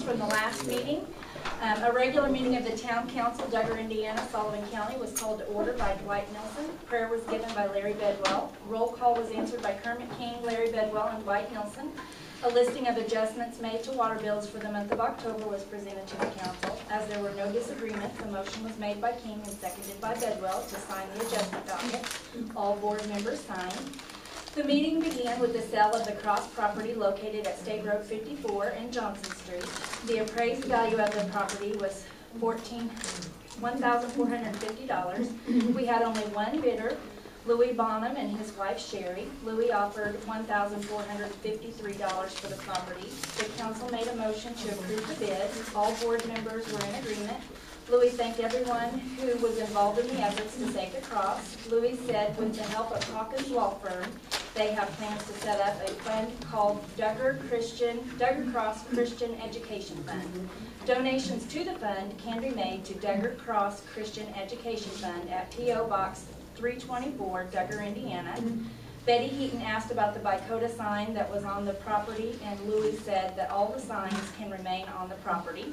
from the last meeting. A regular meeting of the Town Council, Duggar, Indiana, Sullivan County, was called to order by Dwight Nelson. Prayer was given by Larry Bedwell. Roll call was answered by Kermit King, Larry Bedwell, and Dwight Nelson. A listing of adjustments made to water bills for the month of October was presented to the council. As there were no disagreements, the motion was made by King and seconded by Bedwell to sign the adjustment docket. All board members signed. The meeting began with the sale of the Cross property located at State Road 54 and Johnson Street. The appraised value of the property was $1,450. We had only one bidder, Louis Bonham and his wife Sherry. Louis offered $1,453 for the property. The council made a motion to approve the bid. All board members were in agreement. Louis thanked everyone who was involved in the efforts to save the cross. Louis said with the help of Hawkins Law Firm, they have plans to set up a fund called Duggar Cross Christian Education Fund. Donations to the fund can be made to Duggar Cross Christian Education Fund at P.O. Box 324, Duggar, Indiana. Betty Heaton asked about the Bicota sign that was on the property, and Louis said that all the signs can remain on the property.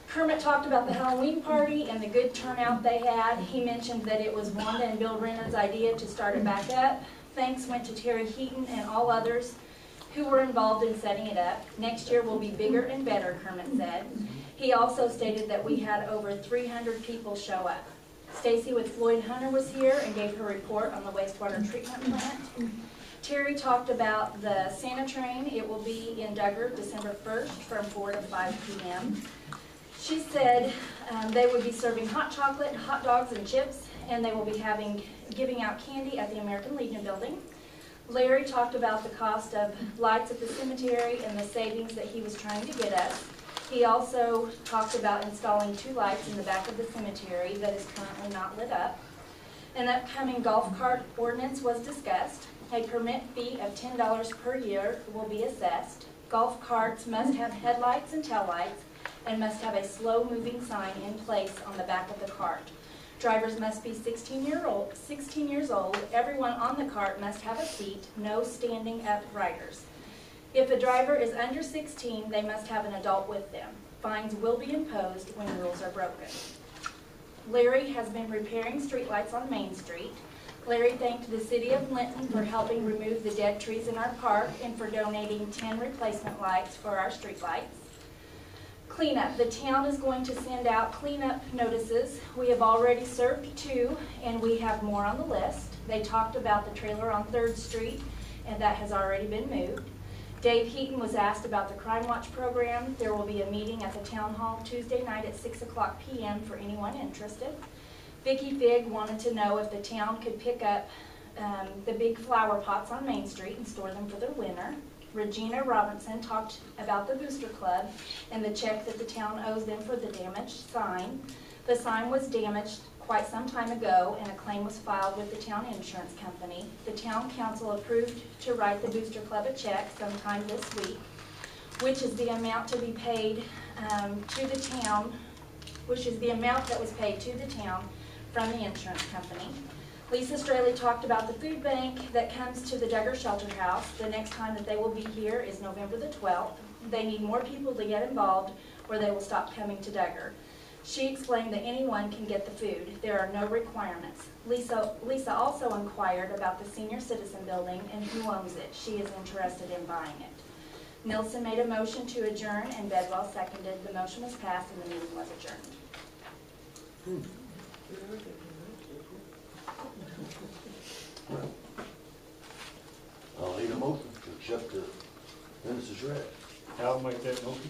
Kermit talked about the Halloween party and the good turnout they had. He mentioned that it was Wanda and Bill Brennan's idea to start it back up. Thanks went to Terry Heaton and all others who were involved in setting it up. Next year will be bigger and better, Kermit said. He also stated that we had over 300 people show up. Stacy with Floyd Hunter was here and gave her report on the wastewater treatment plant. Terry talked about the Santa train. It will be in Duggar December 1st from 4 to 5 p.m. She said they would be serving hot chocolate, hot dogs, and chips, and they will be giving out candy at the American Legion building. Larry talked about the cost of lights at the cemetery and the savings that he was trying to get us. He also talked about installing 2 lights in the back of the cemetery that is currently not lit up. An upcoming golf cart ordinance was discussed. A permit fee of $10 per year will be assessed. Golf carts must have headlights and taillights and must have a slow-moving sign in place on the back of the cart. Drivers must be 16 years old. Everyone on the cart must have a seat, no standing up riders. If a driver is under 16, they must have an adult with them. Fines will be imposed when rules are broken. Larry has been repairing streetlights on Main Street. Larry thanked the city of Linton for helping remove the dead trees in our park and for donating 10 replacement lights for our streetlights. Cleanup. The town is going to send out cleanup notices. We have already served 2, and we have more on the list. They talked about the trailer on 3rd Street, and that has already been moved. Dave Heaton was asked about the Crime Watch program. There will be a meeting at the town hall Tuesday night at 6 o'clock p.m. for anyone interested. Vicki Figg wanted to know if the town could pick up the big flower pots on Main Street and store them for the winter. Regina Robinson talked about the Booster Club and the check that the town owes them for the damaged sign. The sign was damaged quite some time ago, and a claim was filed with the town insurance company. The town council approved to write the Booster Club a check sometime this week, which is the amount to be paid to the town, which is the amount that was paid to the town from the insurance company. Lisa Straley talked about the food bank that comes to the Duggar Shelter House. The next time that they will be here is November the 12th. They need more people to get involved or they will stop coming to Duggar. She explained that anyone can get the food. There are no requirements. Lisa also inquired about the senior citizen building and who owns it. She is interested in buying it. Nilsson made a motion to adjourn and Bedwell seconded. The motion was passed and the meeting was adjourned. I'll need a motion to accept the minutes as read. I'll make that motion.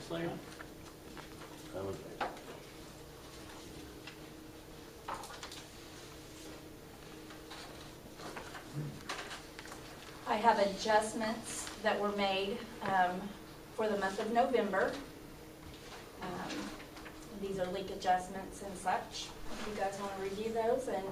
Second. I have adjustments that were made for the month of November. These are leak adjustments and such. If you guys want to review those and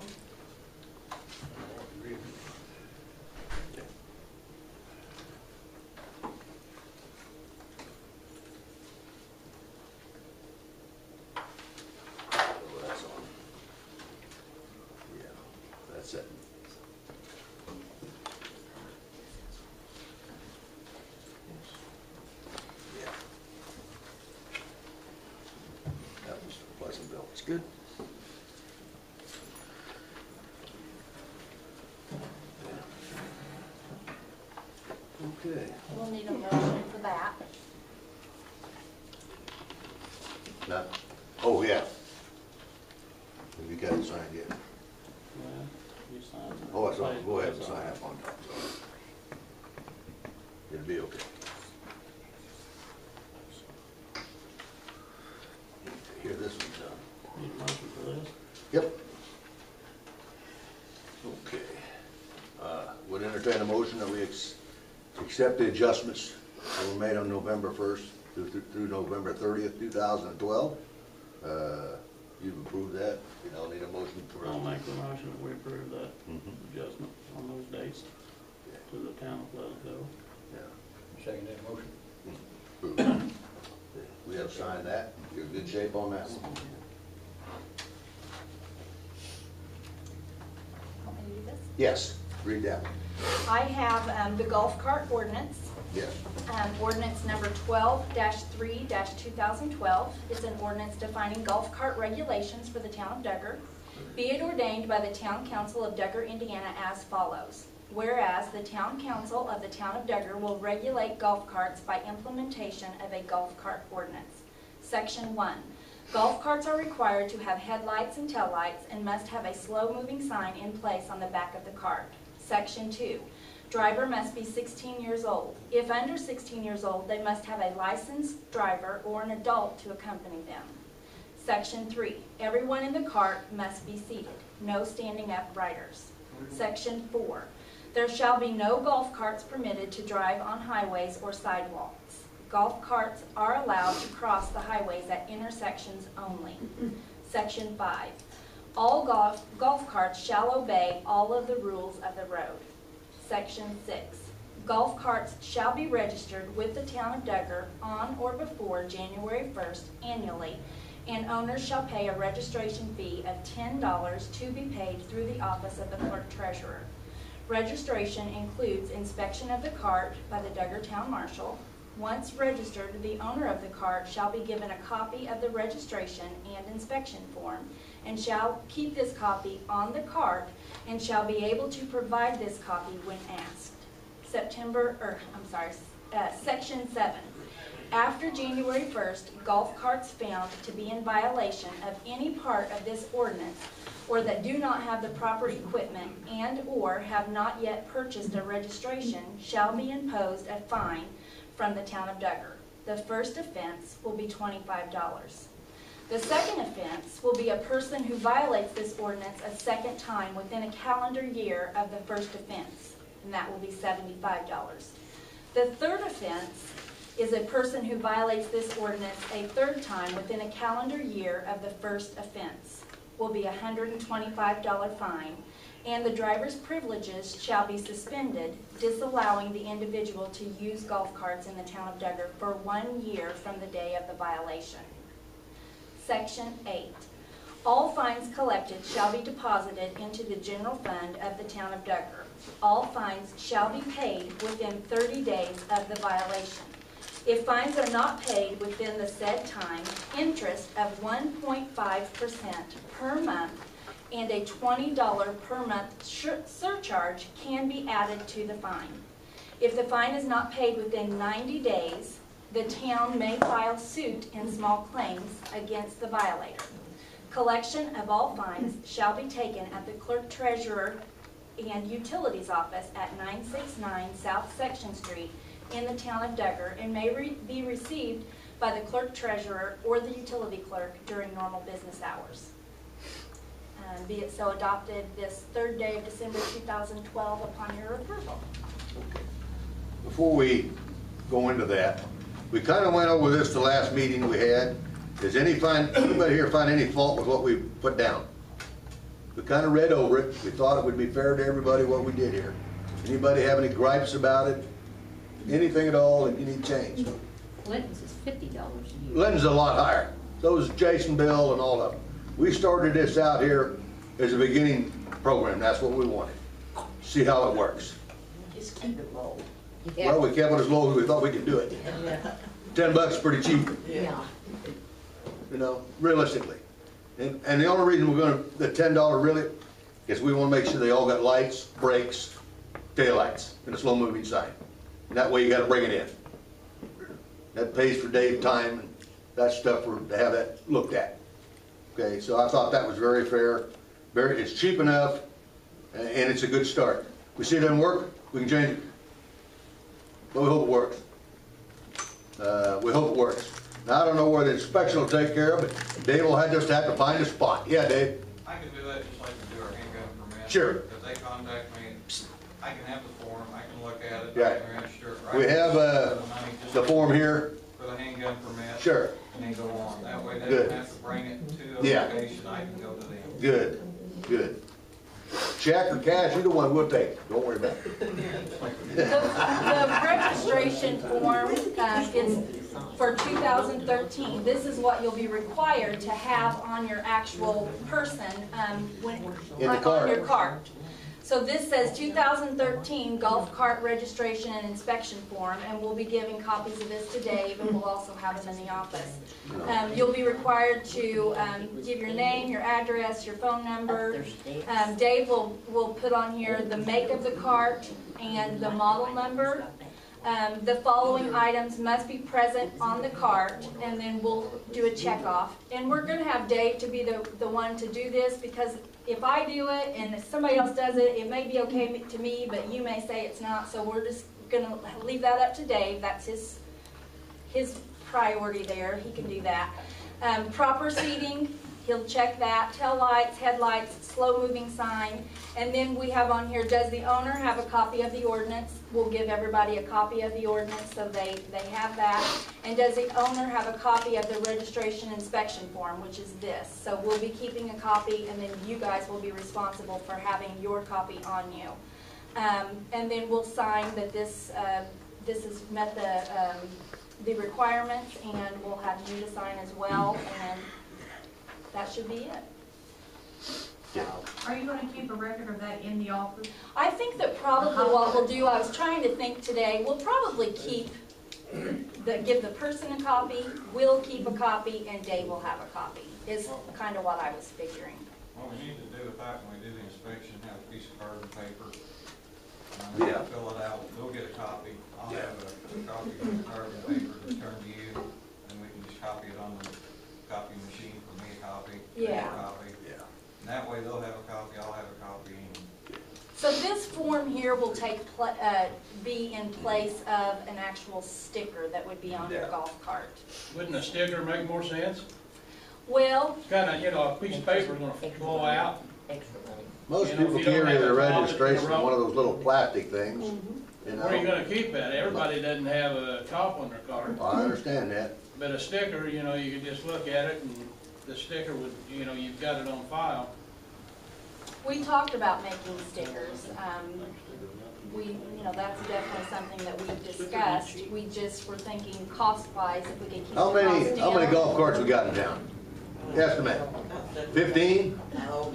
That's good. Okay. We'll need a motion for that. Now, oh, yeah. Have you got it signed yet? Yeah, you sign it. Oh, that's all right. Go ahead and sign up on top. It'll be okay. Here, this one's done. Need a motion for this? Yep. Okay. Would entertain a motion that we accept the adjustments that were made on November 1st through November 30th, 2012. You've approved that. You don't need a motion for I'll us. make the motion that we approve that Mhm. adjustment on those dates to the town of Pleasantville. Yeah. Second that motion. Approved. We have signed that. You're in good shape on that one? Want me to do this? Yes. Read that one. I have the golf cart ordinance. Yes. Ordinance number 12-3-2012. It's an ordinance defining golf cart regulations for the town of Duggar. Be it ordained by the Town Council of Duggar, Indiana as follows. Whereas the Town Council of the Town of Duggar will regulate golf carts by implementation of a golf cart ordinance. Section 1. Golf carts are required to have headlights and taillights and must have a slow-moving sign in place on the back of the cart. Section 2. Driver must be 16 years old. If under 16 years old, they must have a licensed driver or an adult to accompany them. Section 3. Everyone in the cart must be seated. No standing up riders. Section 4. There shall be no golf carts permitted to drive on highways or sidewalks. Golf carts are allowed to cross the highways at intersections only. Section 5. All golf carts shall obey all of the rules of the road. Section 6. Golf carts shall be registered with the town of Duggar on or before January 1st annually, and owners shall pay a registration fee of $10 to be paid through the office of the clerk treasurer. Registration includes inspection of the cart by the Duggar Town Marshal. Once registered, the owner of the cart shall be given a copy of the registration and inspection form and shall keep this copy on the cart and shall be able to provide this copy when asked. Section 7. After January 1st, golf carts found to be in violation of any part of this ordinance or that do not have the proper equipment and or have not yet purchased a registration shall be imposed a fine from the town of Duggar. The first offense will be $25. The second offense will be a person who violates this ordinance a second time within a calendar year of the first offense, and that will be $75. The third offense is a person who violates this ordinance a third time within a calendar year of the first offense, will be a $125 fine, and the driver's privileges shall be suspended, disallowing the individual to use golf carts in the town of Duggar for 1 year from the day of the violation. Section 8. All fines collected shall be deposited into the general fund of the town of Duggar. All fines shall be paid within 30 days of the violation. If fines are not paid within the said time, interest of 1.5% per month and a $20 per month surcharge can be added to the fine. If the fine is not paid within 90 days, the town may file suit in small claims against the violator. Collection of all fines shall be taken at the clerk treasurer and utilities office at 969 South Section Street in the town of Duggar and may be received by the clerk treasurer or the utility clerk during normal business hours. Be it so adopted this third day of December 2012 upon your approval. Before we go into that, we kind of went over this the last meeting we had. Does anybody here find any fault with what we put down? We kind of read over it. We thought it would be fair to everybody what we did here. Anybody have any gripes about it? Anything at all that you need changed? Clinton's is $50 a year. Linton's a lot higher. So is Jason Bill and all of them. We started this out here as a beginning program. That's what we wanted. See how it works. Just keep it low. Well, we kept it as low as we thought we could do it. Yeah. $10 is pretty cheap, Yeah. you know, realistically. And the only reason we're gonna, the $10 really, is we wanna make sure they all got lights, brakes, taillights, and a slow moving sign. And that way you gotta bring it in. That pays for Dave time and that stuff for, to have that looked at. Okay, so I thought that was very fair, it's cheap enough, and it's a good start. We see it doesn't work, we can change it. But we hope it works. We hope it works. Now, I don't know where the inspection will take care of it. Dave will just have to find a spot. Yeah, Dave? I can do that just like we do our handgun permit. Sure. If they contact me, I can have the form, I can look at it, Yeah. I can register it. right We have for the money, just the form here. For the handgun permit. Sure. And then go on. That way they Good. don't have to bring it to a Yeah. location, I can go to them. Good, good. Check or cash, either one, we'll take it. Don't worry about it. The registration form is for 2013. This is what you'll be required to have on your actual person when In the on cart. your cart. So this says 2013 golf cart registration and inspection form, and we'll be giving copies of this to Dave, and we'll also have them in the office. You'll be required to give your name, your address, your phone number. Dave will put on here the make of the cart and the model number. The following items must be present on the cart, and then we'll do a check off. And we're gonna have Dave to be the one to do this, because if I do it and if somebody else does it, it may be okay to me, but you may say it's not, so we're just gonna leave that up to Dave. That's his priority there, he can do that. Proper seating, he'll check that, tail lights, headlights, slow moving sign, and then we have on here, does the owner have a copy of the ordinance? We'll give everybody a copy of the ordinance so they have that. And does the owner have a copy of the registration inspection form, which is this? So we'll be keeping a copy, and then you guys will be responsible for having your copy on you. And then we'll sign that this has met the requirements, and we'll have you to sign as well, and that should be it. Are you gonna keep a record of that in the office? I think that probably what we'll do, I was trying to think today, we'll probably keep, give the person a copy, we'll keep a copy, and Dave will have a copy, is kind of what I was figuring. What we need to do with that, when we do the inspection, have a piece of carbon paper. Yeah. Fill it out, we'll get a copy. I'll have a copy of the carbon paper returned to you, and we can just copy it on the copy machine for me a copy. Yeah. A copy. Yeah. And that way they'll have a copy, I'll have a copy. And So this form here will be in place of an actual sticker that would be on your Yeah. golf cart. Wouldn't a sticker make more sense? Well, It's kinda, a piece of paper is gonna blow out. Extra money. Most You know, people if you don't carry have their a closet in the registration in row. one of those little plastic things, you Where are you know. gonna keep that? Everybody doesn't have a top on their card. I understand that. But a sticker, you could just look at it and the sticker would, you've got it on file. we talked about making stickers. That's definitely something that we've discussed. We just were thinking cost-wise, if we could keep the How cost many down. golf carts we got in town? Estimate. 15? Oh,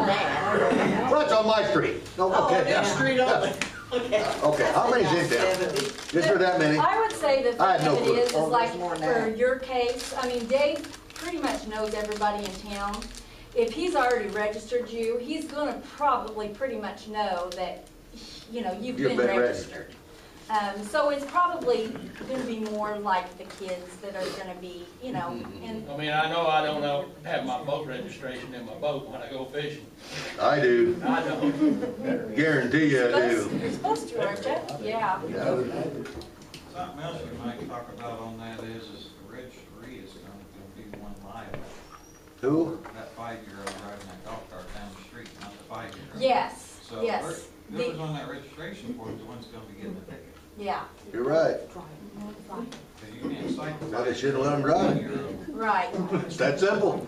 that. What's on my street? No, okay. next street over. Okay. Okay, how many's in town? Is there that many? I would say the I had thing no of clue. it is Oh, like there's more than for that. your case, Dave pretty much knows everybody in town. If he's already registered you, he's gonna probably pretty much know that, you've You've been been registered. So it's probably gonna be more like the kids that are gonna be, and I know I don't have my boat registration in my boat when I go fishing. I do. I don't. Guarantee you I do. you're supposed to, aren't you? Yeah. Yeah. something else we might talk about on that is the registry is gonna be one liable. Who? That 5-year-old riding that golf cart down the street, not the 5-year-old. Yes, So yes. whoever's on that registration form is the one's gonna be getting the ticket. Yeah, You're right. Because you can't cite the Well, they shouldn't let 'em drive. 5-year-old. right. It's that simple.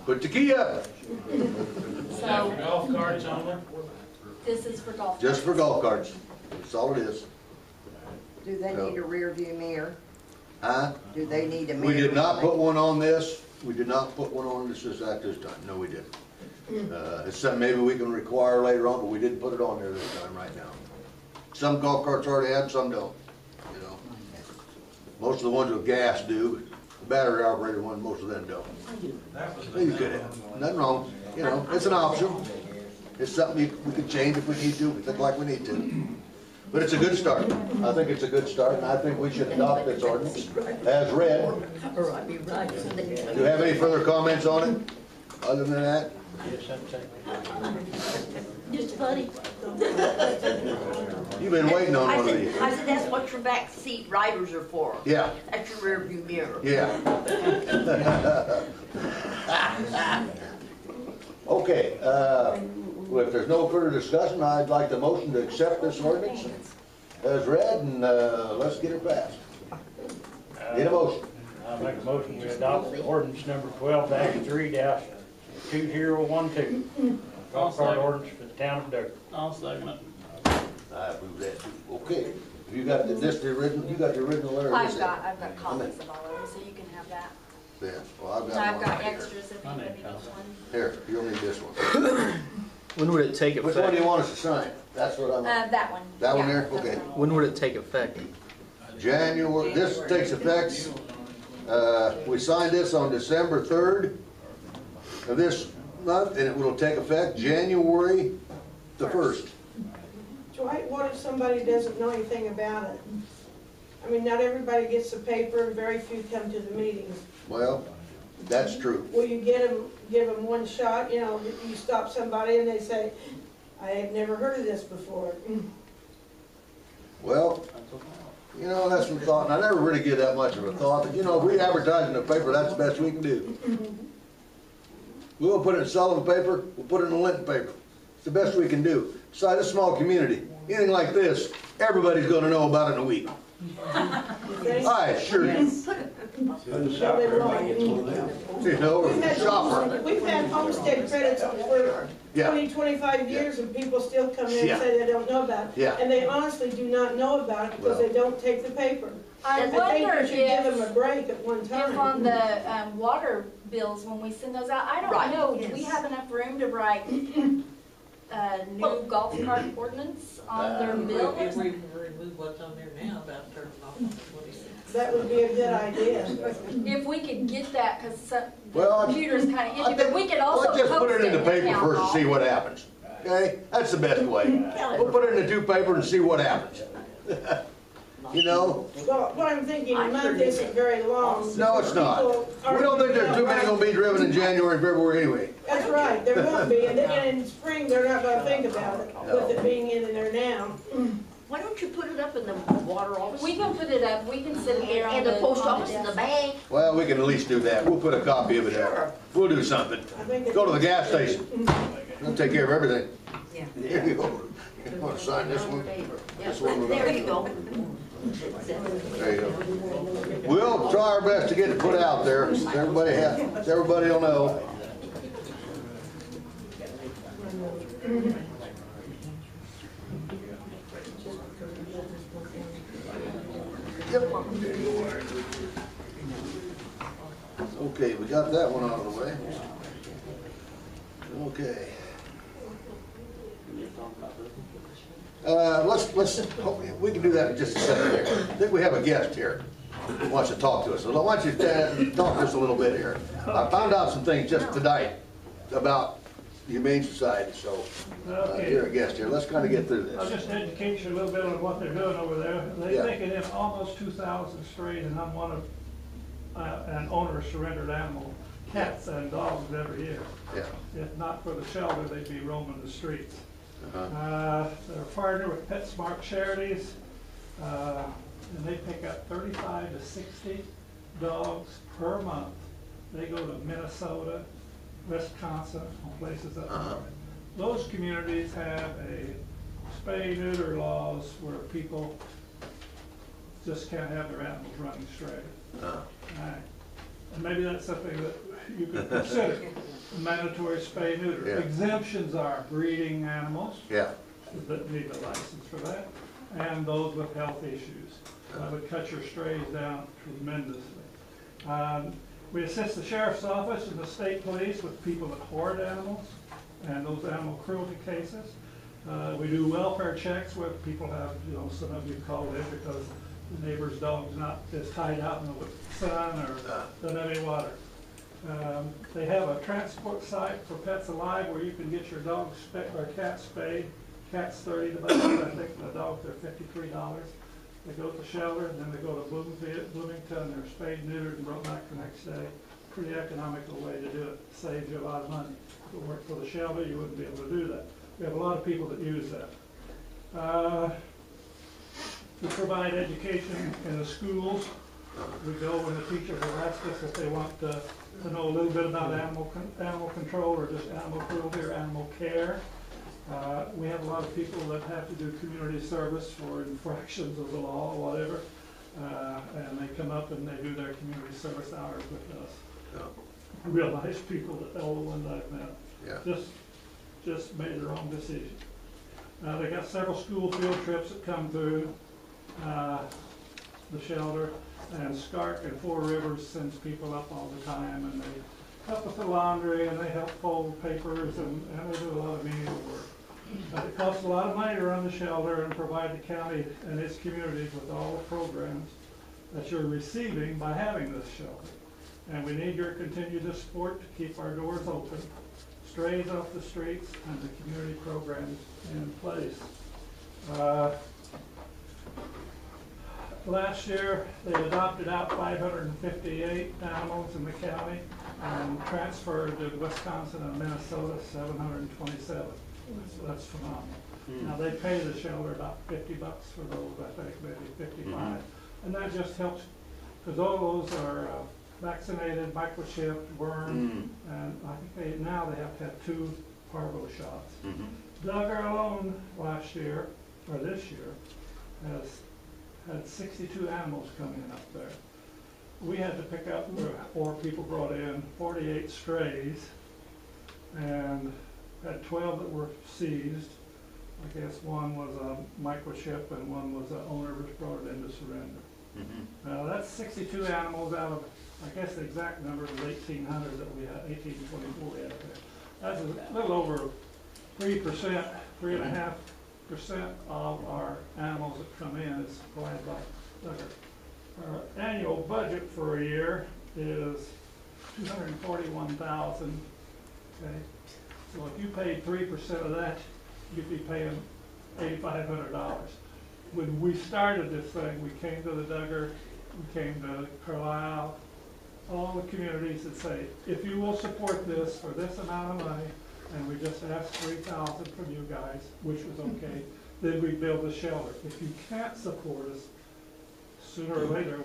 Put the key up. Is that for So golf carts only? this is for golf. Just for golf carts. That's all it is. Do they need a rear view mirror? Huh? Do they need a mirror? We did not put one on this. We did not put one on this at this time. No, we didn't. It's something maybe we can require later on, but we didn't put it on there this time right now. Some golf carts already have, some don't, Most of the ones with gas do. The battery operated one, most of them don't. That was You could have, nothing wrong, you know, it's an option. It's something we could change if we need to, if we think like we need to. But it's a good start. I think it's a good start, and I think we should adopt this ordinance as read. Or I'd be right. Do you have any further comments on it, other than that? Just funny. You've been waiting on I one of said, these. I said, that's what your back seat riders are for. Yeah, That's your rear view mirror. yeah. Okay, well, if there's no further discussion, I'd like the motion to accept this ordinance as read, and let's get it passed. Need a motion? I make a motion we adopt ordinance number 12-3-2012. Golf cart ordinance for the town of Dover. I'll second it. I approve that too. Okay, have you got the original, you got the original letter? I've got copies of all of them, so you can have that. Yeah, well, I've And got I've one got right here. extras if I anybody need needs one. Here, you'll need this one. When would it take Which one do effect? you want us to sign? That's what I'm, That one. That one Yeah, there? that's Okay. the one. When would it take effect? January, this takes effect, we signed this on December 3rd of this month, and it will take effect January the 1st. Dwight, what if somebody doesn't know anything about it? I mean, not everybody gets the paper and very few come to the meetings. Well, that's true. Will you give them one shot, you know, you stop somebody and they say, I have never heard of this before. Well, you know, that's some thought, and I never really give that much of a thought, but you know, if we advertise in the paper, that's the best we can do. We'll put it in Sullivan paper, we'll put it in the Linton paper. It's the best we can do. Besides, a small community, anything like this, everybody's gonna know about it in a week. I assure you. No, they won't. You know, We've had- shopper. We've had homestead credits for Yeah. 25 years and people still come in Yeah. and say they don't know about it. Yeah. And they honestly do not know about it because Well. they don't take the paper. I I think wonder you should give them a if, break at one if on time. the water bills, when we send those out, I don't Right, know, do we yes. have enough room to write new golf cart ordinance on their If bills? we remove what's on there now about turning off 26. That would be a good idea. If we could get that, because Well, the computer's kind of I iffy, but we could also Let's just put post it in the paper town first and hall. see what happens, okay? That's the best way. We'll put it in the two paper and see what happens. You know? Well, what I'm thinking, a month isn't very long. No, it's not. We don't think there's too many gonna be driven in January and February anyway. That's right, there won't be, and in spring, they're not gonna think about it, with it being in there now. Why don't you put it up in the water office? We can put it up, we can sit it there on And the. the post on office and the desk. bank. Well, we can at least do that. We'll put a copy of it out. We'll do something. I think it- Go to the gas station. They'll take care of everything. Yeah. Here you go. You wanna sign this one? This one we're There gonna- you go. There you go. We'll try our best to get it put out there, so everybody will know. Yep. Okay, we got that one out of the way. Okay. We can do that in just a second here. I think we have a guest here who wants to talk to us. So why don't you talk to us a little bit here? I found out some things just tonight about the Humane Society, so you're a guest here. Let's kind of get through I'll this. just educate you a little bit on what they're doing over there. They Yeah. take it in almost 2,000 strays and unwanted and owner surrendered animal, cats and dogs every year. Yeah. If not for the shelter, they'd be roaming the streets. Uh-huh. They're a partner with PetSmart Charities, and they pick up 35 to 60 dogs per month. They go to Minnesota, Wisconsin, places up Uh-huh. north. Those communities have a spay-neuter laws where people just can't have their animals running stray. Right. And maybe that's something that you could consider, mandatory spay-neuter. Yeah. Exemptions are breeding animals Yeah. that need a license for that, and those with health issues. That would cut your strays down tremendously. We assist the sheriff's office and the state police with people that hoard animals and those animal cruelty cases. We do welfare checks where people have, some of you called in because the neighbor's dog's not, is tied out in the sun or doesn't have any water. They have a transport site for Pets Alive where you can get your dog or cat spayed. Cat's $30, I think the dogs are $53. They go to the shelter, and then they go to Bloomington, they're spayed, neutered, and brought back the next day. Pretty economical way to do it, saves you a lot of money. If it worked for the shelter, you wouldn't be able to do that. We have a lot of people that use that. We provide education in the schools. We go when the teachers have asked us if they want to know a little bit about animal control or just animal cruelty or animal care. We have a lot of people that have to do community service for infractions of the law or whatever, and they come up and they do their community service hours with us. Yeah. Real nice people, all the ones I've met. Yeah. Just made their own decision. They got several school field trips that come through the shelter, and Skark and Four Rivers sends people up all the time, and they help with the laundry, and they help fold papers, and they do a lot of menial work. But it costs a lot of money to run the shelter and provide the county and its communities with all the programs that you're receiving by having this shelter. And we need your continued support to keep our doors open, strays off the streets, and the community programs in place. Last year, they adopted out 558 animals in the county and transferred to Wisconsin and Minnesota 727. So that's phenomenal. Now they pay the shelter about $50 for those, I think, maybe 55. And that just helps, because all those are vaccinated, microchipped, worm, and I think they have to have 2 parvo shots. Duggar alone last year, or this year, has had 62 animals come in up there. We had to pick up, or people brought in 48 strays, and had 12 that were seized. I guess one was a microchip and one was the owner was brought it into surrender. Now that's 62 animals out of, I guess the exact number was 1,800 that we had, 1,824 we had there. That's a little over 3%, 3.5% of our animals that come in is supplied by Duggar. Our annual budget for a year is $241,000. Okay, so if you paid 3% of that, you'd be paying $8,500. When we started this thing, we came to the Duggar, we came to Carlisle, all the communities that say, if you will support this for this amount of money, and we just asked $3,000 from you guys, which was okay, then we build a shelter. If you can't support us, sooner or later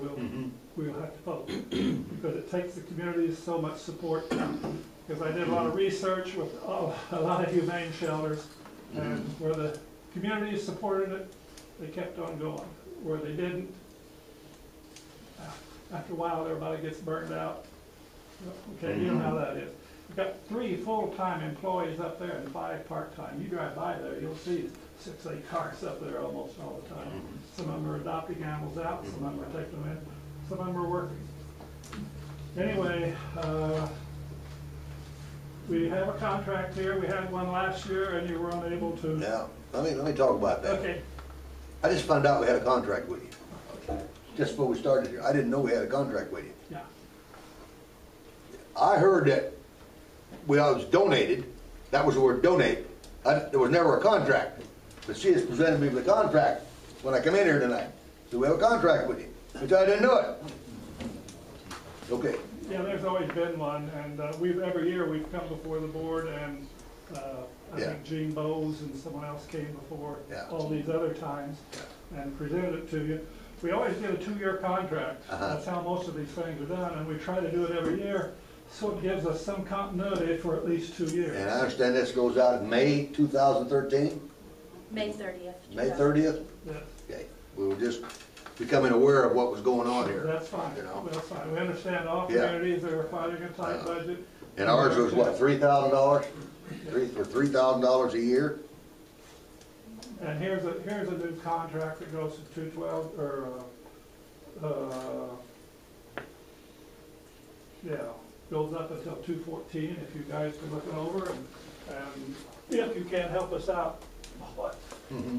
we'll have to vote, because it takes the community so much support. Because I did a lot of research with a lot of humane shelters, and where the community supported it, they kept on going. Where they didn't, after a while everybody gets burned out. Okay, you know how that is. We've got 3 full-time employees up there and 5 part-time. You drive by there, you'll see 6, 8 cars up there almost all the time. Some of them are adopting animals out, some of them are taking them in, some of them are working. Anyway, we have a contract here. We had one last year and you were unable to. Now, let me talk about that. Okay. I just found out we had a contract with you. Just before we started here. I didn't know we had a contract with you. Yeah. I heard that when I was donated, that was the word donate. There was never a contract. But she has presented me with a contract when I come in here tonight. So we have a contract with you, which I didn't know it. Okay. Yeah, there's always been one, and every year we've come before the board, and I think Gene Bowes and someone else came before all these other times and presented it to you. We always get a 2-year contract. That's how most of these things are done, and we try to do it every year, so it gives us some continuity for at least 2 years. And I understand this goes out in May 2013? May 30th. May 30th? Yes. Okay. We were just becoming aware of what was going on here. That's fine. You know? That's fine. We understand all communities are fighting a tight budget. And ours was what, $3,000? For $3,000 a year? And here's a new contract that goes to 212, or goes up until 214 if you guys can look it over, and if you can't help us out,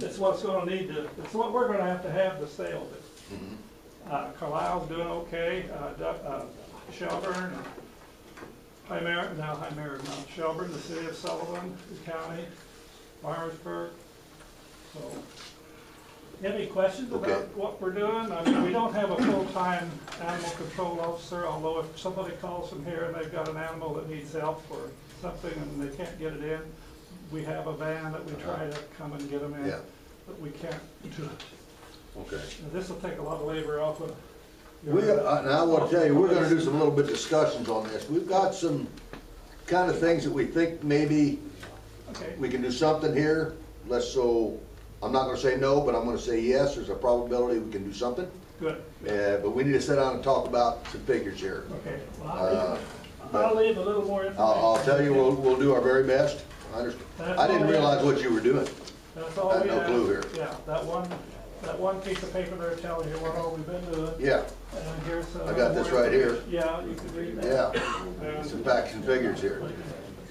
it's what's going to need to, it's what we're going to have to stay open. Carlisle's doing okay, Shelburne, Shelburne, the city of Sullivan, the county, Farmersburg. So, you have any questions Okay. about what we're doing? I mean, we don't have a full-time animal control officer, although if somebody calls from here and they've got an animal that needs help or something and they can't get it in, we have a van that we try to come and get them in, Yeah. but we can't do it. Okay. This will take a lot of labor off of. Now I want to tell you, we're gonna do some little bit discussions on this. We've got some kind of things that we think maybe Okay, we can do something here. I'm not gonna say no, but I'm gonna say yes, there's a probability we can do something. good. But we need to sit down and talk about some figures here. Okay, well, but I'll leave a little more information. I'll tell you, we'll do our very best. I understand. I didn't realize what you were doing. That's all I had we no have. clue here. Yeah, that one piece of paper there telling you what all we've been doing. Yeah, And here's. I got this right here. Yeah, you can read that. yeah, And some facts and figures here.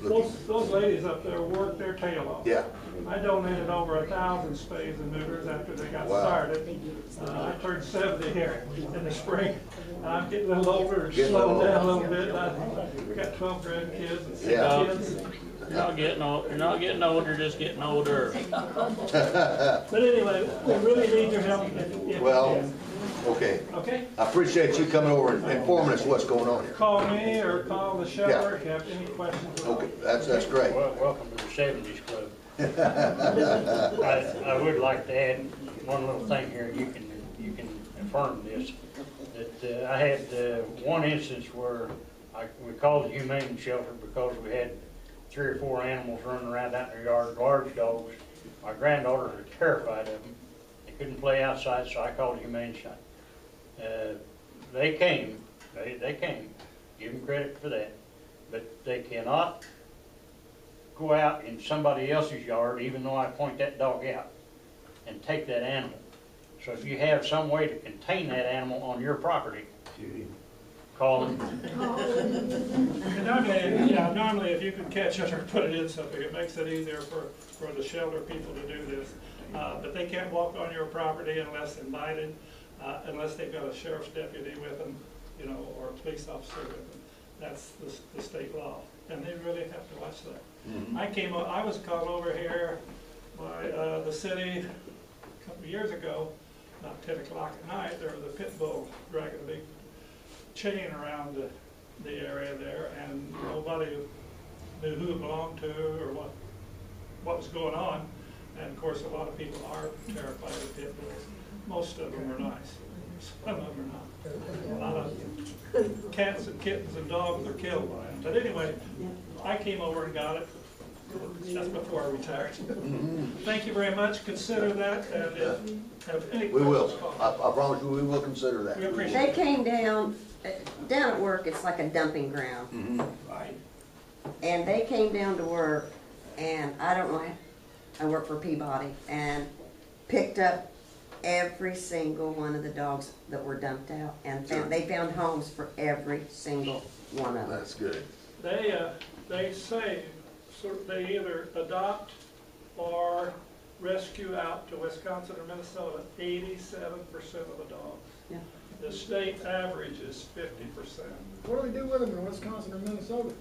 those ladies up there worked their tail off. Yeah, I donated over 1,000 spades and neuters after they got Wow. started. I turned 70 here in the spring. I'm getting a little older, Getting slowing older. down a little bit. I've got 12 grandkids and 6 Yeah. kids. You're not getting old, you're not getting older, you're just getting older. But anyway, we really need your help if you well, can. okay. Okay? I appreciate you coming over and informing us what's going on here. Call me or call the shelter if you have any questions at all. Okay, that's great. Well, welcome to the 70s Club. I would like to add one little thing here, you can affirm this, that I had one instance where we called the humane shelter because we had 3 or 4 animals running around out in their yard, large dogs. My granddaughters are terrified of them. They couldn't play outside, so I called the humane shelter. They came, give them credit for that, but they cannot go out in somebody else's yard, even though I point that dog out, and take that animal. So if you have some way to contain that animal on your property, call them. Normally if you can catch it or put it in something, it makes it easier for the shelter people to do this. But they can't walk on your property unless invited, unless they've got a sheriff's deputy with them, you know, or a police officer with them. That's the state law, and they really have to watch that. I was called over here by the city a couple of years ago, about 10 o'clock at night. There was a pit bull dragging a big chain around the area there, and nobody knew who it belonged to or what was going on. And of course, a lot of people are terrified of pit bulls. Most of them are nice. Some of them are not. A lot of cats and kittens and dogs are killed by them. But anyway, I came over and got it. That's before I retired. Thank you very much. Consider that, and if you have any questions, We will. call. I promise you, we will consider that. We appreciate They it. came down at work, it's like a dumping ground. Right. And they came down to work, and I don't know, I work for Peabody, and picked up every single one of the dogs that were dumped out. And they found homes for every single one of them. That's good. They say, so they either adopt or rescue out to Wisconsin or Minnesota 87% of the dogs. Yeah. The state average is 50%. What do they do with them in Wisconsin or Minnesota?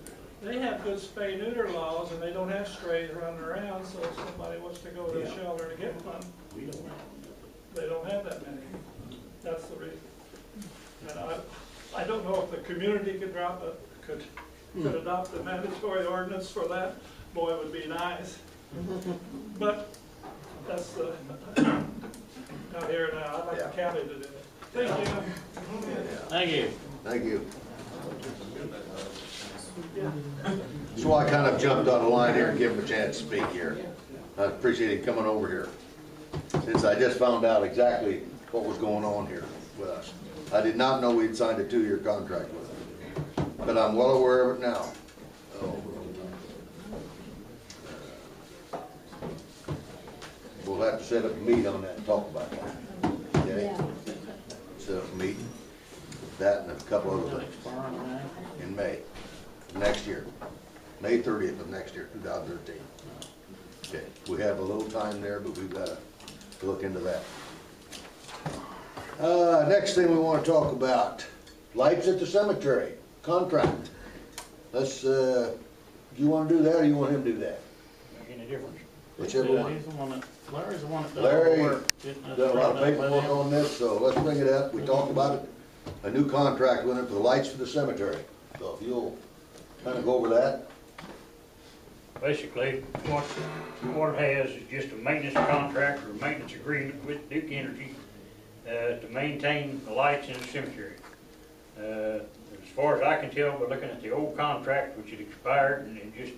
They have good spay-neuter laws, and they don't have strays running around, so if somebody wants to go to the shelter to get one, they don't have that many. That's the reason. And I don't know if the community could adopt a mandatory ordinance for that. Boy, it would be nice. But that's the, out here now, I'd like the county to do it. Thank you. Thank you. Thank you. So I kind of jumped on the line here and give him a chance to speak here. I appreciate him coming over here, since I just found out exactly what was going on here with us. I did not know we'd signed a 2-year contract with them, but I'm well aware of it now. So, we'll have to set up a meeting on that and talk about that. Okay? Set up a meeting, that and a couple other things in May, next year, May 30th of next year, 2013. Okay, we have a little time there, but we've got to look into that. Next thing we wanna talk about, lights at the cemetery, contract. Let's, do you wanna do that or you want him to do that? Make any difference? Whichever one. He's the one that, Larry's the one that does Larry all the work. Didn't Done a lot of paperwork on this, so let's bring it up. We talked about it, a new contract with it for the lights for the cemetery. So if you'll kinda go over that. Basically, what it has is just a maintenance contract or maintenance agreement with Duke Energy to maintain the lights in the cemetery. As far as I can tell, by looking at the old contract, which had expired, and it just,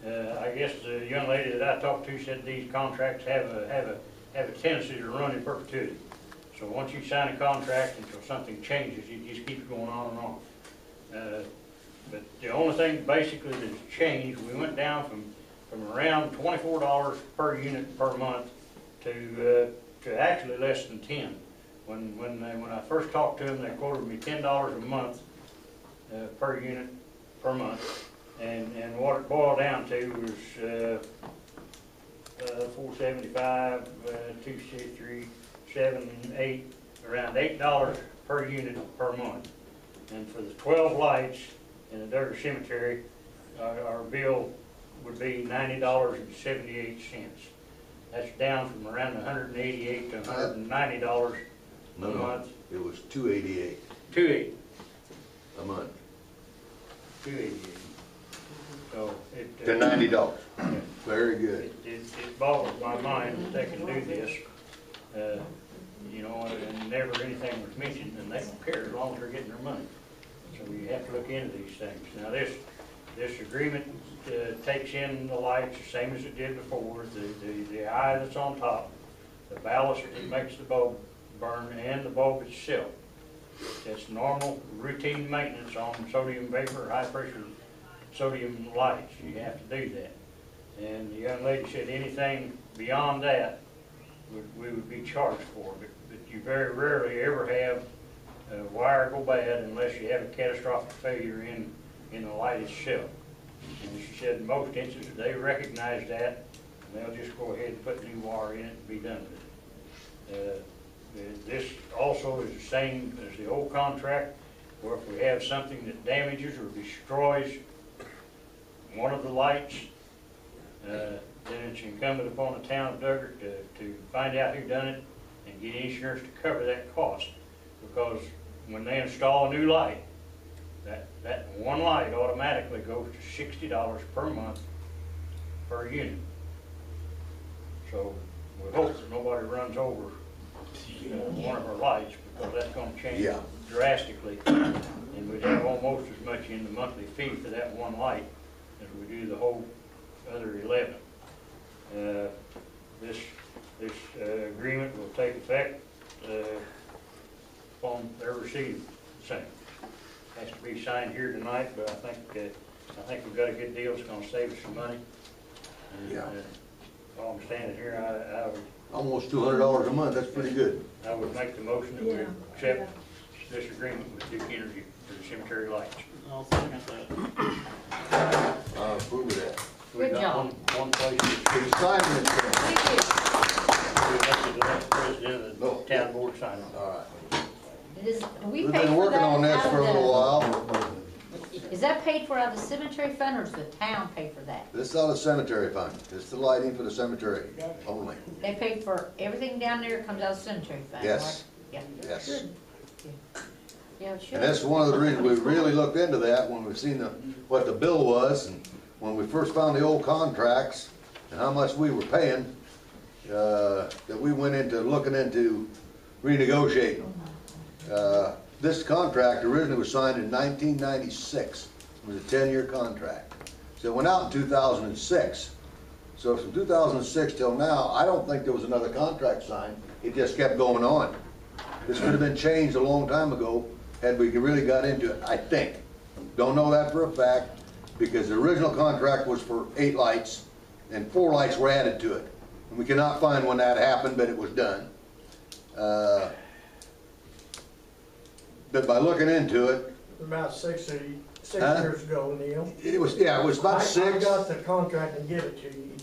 I guess the young lady that I talked to said these contracts have a tendency to run in perpetuity. So once you sign a contract until something changes, it just keeps going on and on. But the only thing basically that's changed, we went down from around $24 per unit per month to actually less than 10. When I first talked to them, they quoted me $10 a month per unit per month, and what it boiled down to was 475, 263, 7, 8, around $8 per unit per month. And for the 12 lights in the Duggar Cemetery, our bill would be $90.78. That's down from around $188 to $190 a month. It was $288 $280. a month. $288. So it. To $90. Very good. It boggles my mind that they can do this, you know, and never anything was mentioned, and they don't care as long as they're getting their money. So you have to look into these things. Now this agreement takes in the lights the same as it did before, the eye that's on top, the ballast that makes the bulb burn, and the bulb itself. That's normal routine maintenance on sodium vapor, high pressure sodium lights. You have to do that. And the young lady said anything beyond that we would be charged for, but you very rarely ever have a wire go bad unless you have a catastrophic failure in the light itself. And she said in most instances they recognize that, and they'll just go ahead and put new wire in it and be done with it. This also is the same as the old contract, where if we have something that damages or destroys one of the lights, then it's incumbent upon the town of Duggar to find out who done it and get insurance to cover that cost. Because when they install a new light, that one light automatically goes to $60 per month per unit. So we hope that nobody runs over one of our lights, because that's going to change drastically, and we'd have almost as much in the monthly fee for that one light as we do the whole other 11. This agreement will take effect upon their receipt of the same. Has to be signed here tonight, but I think we've got a good deal. It's going to save us some money. And, while I'm standing here, I would. Almost $200 a month. That's pretty good. I would make the motion that we accept this agreement with Duke Energy for the cemetery lights. I'll second that. I approve of that. Good job. One place. He's signing this thing. We have to let the president of the town board sign it. All right. We've been working on this for a little while. Is that paid for out of the cemetery fund, or does the town pay for that? This is out of the cemetery fund. It's the lighting for the cemetery only. They pay for everything down there, comes out of the cemetery fund, Yes. right? Yeah. Yes. Good. Yeah, it should. And that's one of the reasons we really looked into that when we seen what the bill was, and when we first found the old contracts and how much we were paying, that we went into looking into renegotiating. This contract originally was signed in 1996. It was a 10-year contract. So it went out in 2006. So from 2006 till now, I don't think there was another contract signed. It just kept going on. This could have been changed a long time ago had we really got into it, I think. Don't know that for a fact, because the original contract was for 8 lights, and 4 lights were added to it. And we cannot find when that happened, but it was done. But by looking into it, About six Huh? years ago, Neil. it was about I 6. got the contract and give it to you.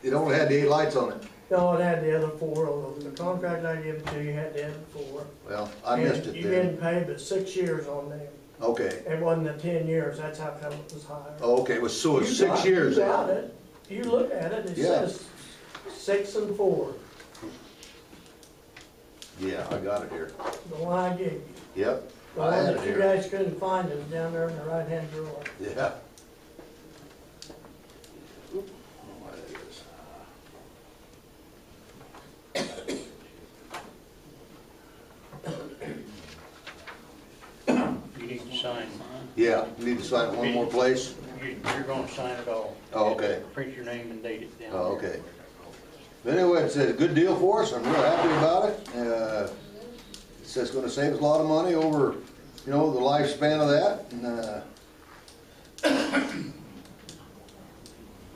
It only had the 8 lights on it. No, it had the other 4 on them. The contract I gave it to you had the other 4. Well, I missed it You then. didn't pay but 6 years on them. Okay. It wasn't the 10 years, that's how come it was higher. Oh, okay, so it's You 6 got- years You got then? it. You look at it, it Yeah. says 6 and 4, Yeah, I got it here. the one I gave you. Yep, The I one had that it you here. guys couldn't find is down there in the right-hand drawer. Yeah. Oop, what it is. You need to sign. Yeah, you need to sign it one more place? You're gonna sign it all. Oh, okay. Print your name and date it down. Oh, okay. But anyway, it's a good deal for us, I'm real happy about it. It says it's gonna save us a lot of money over, you know, the lifespan of that, and,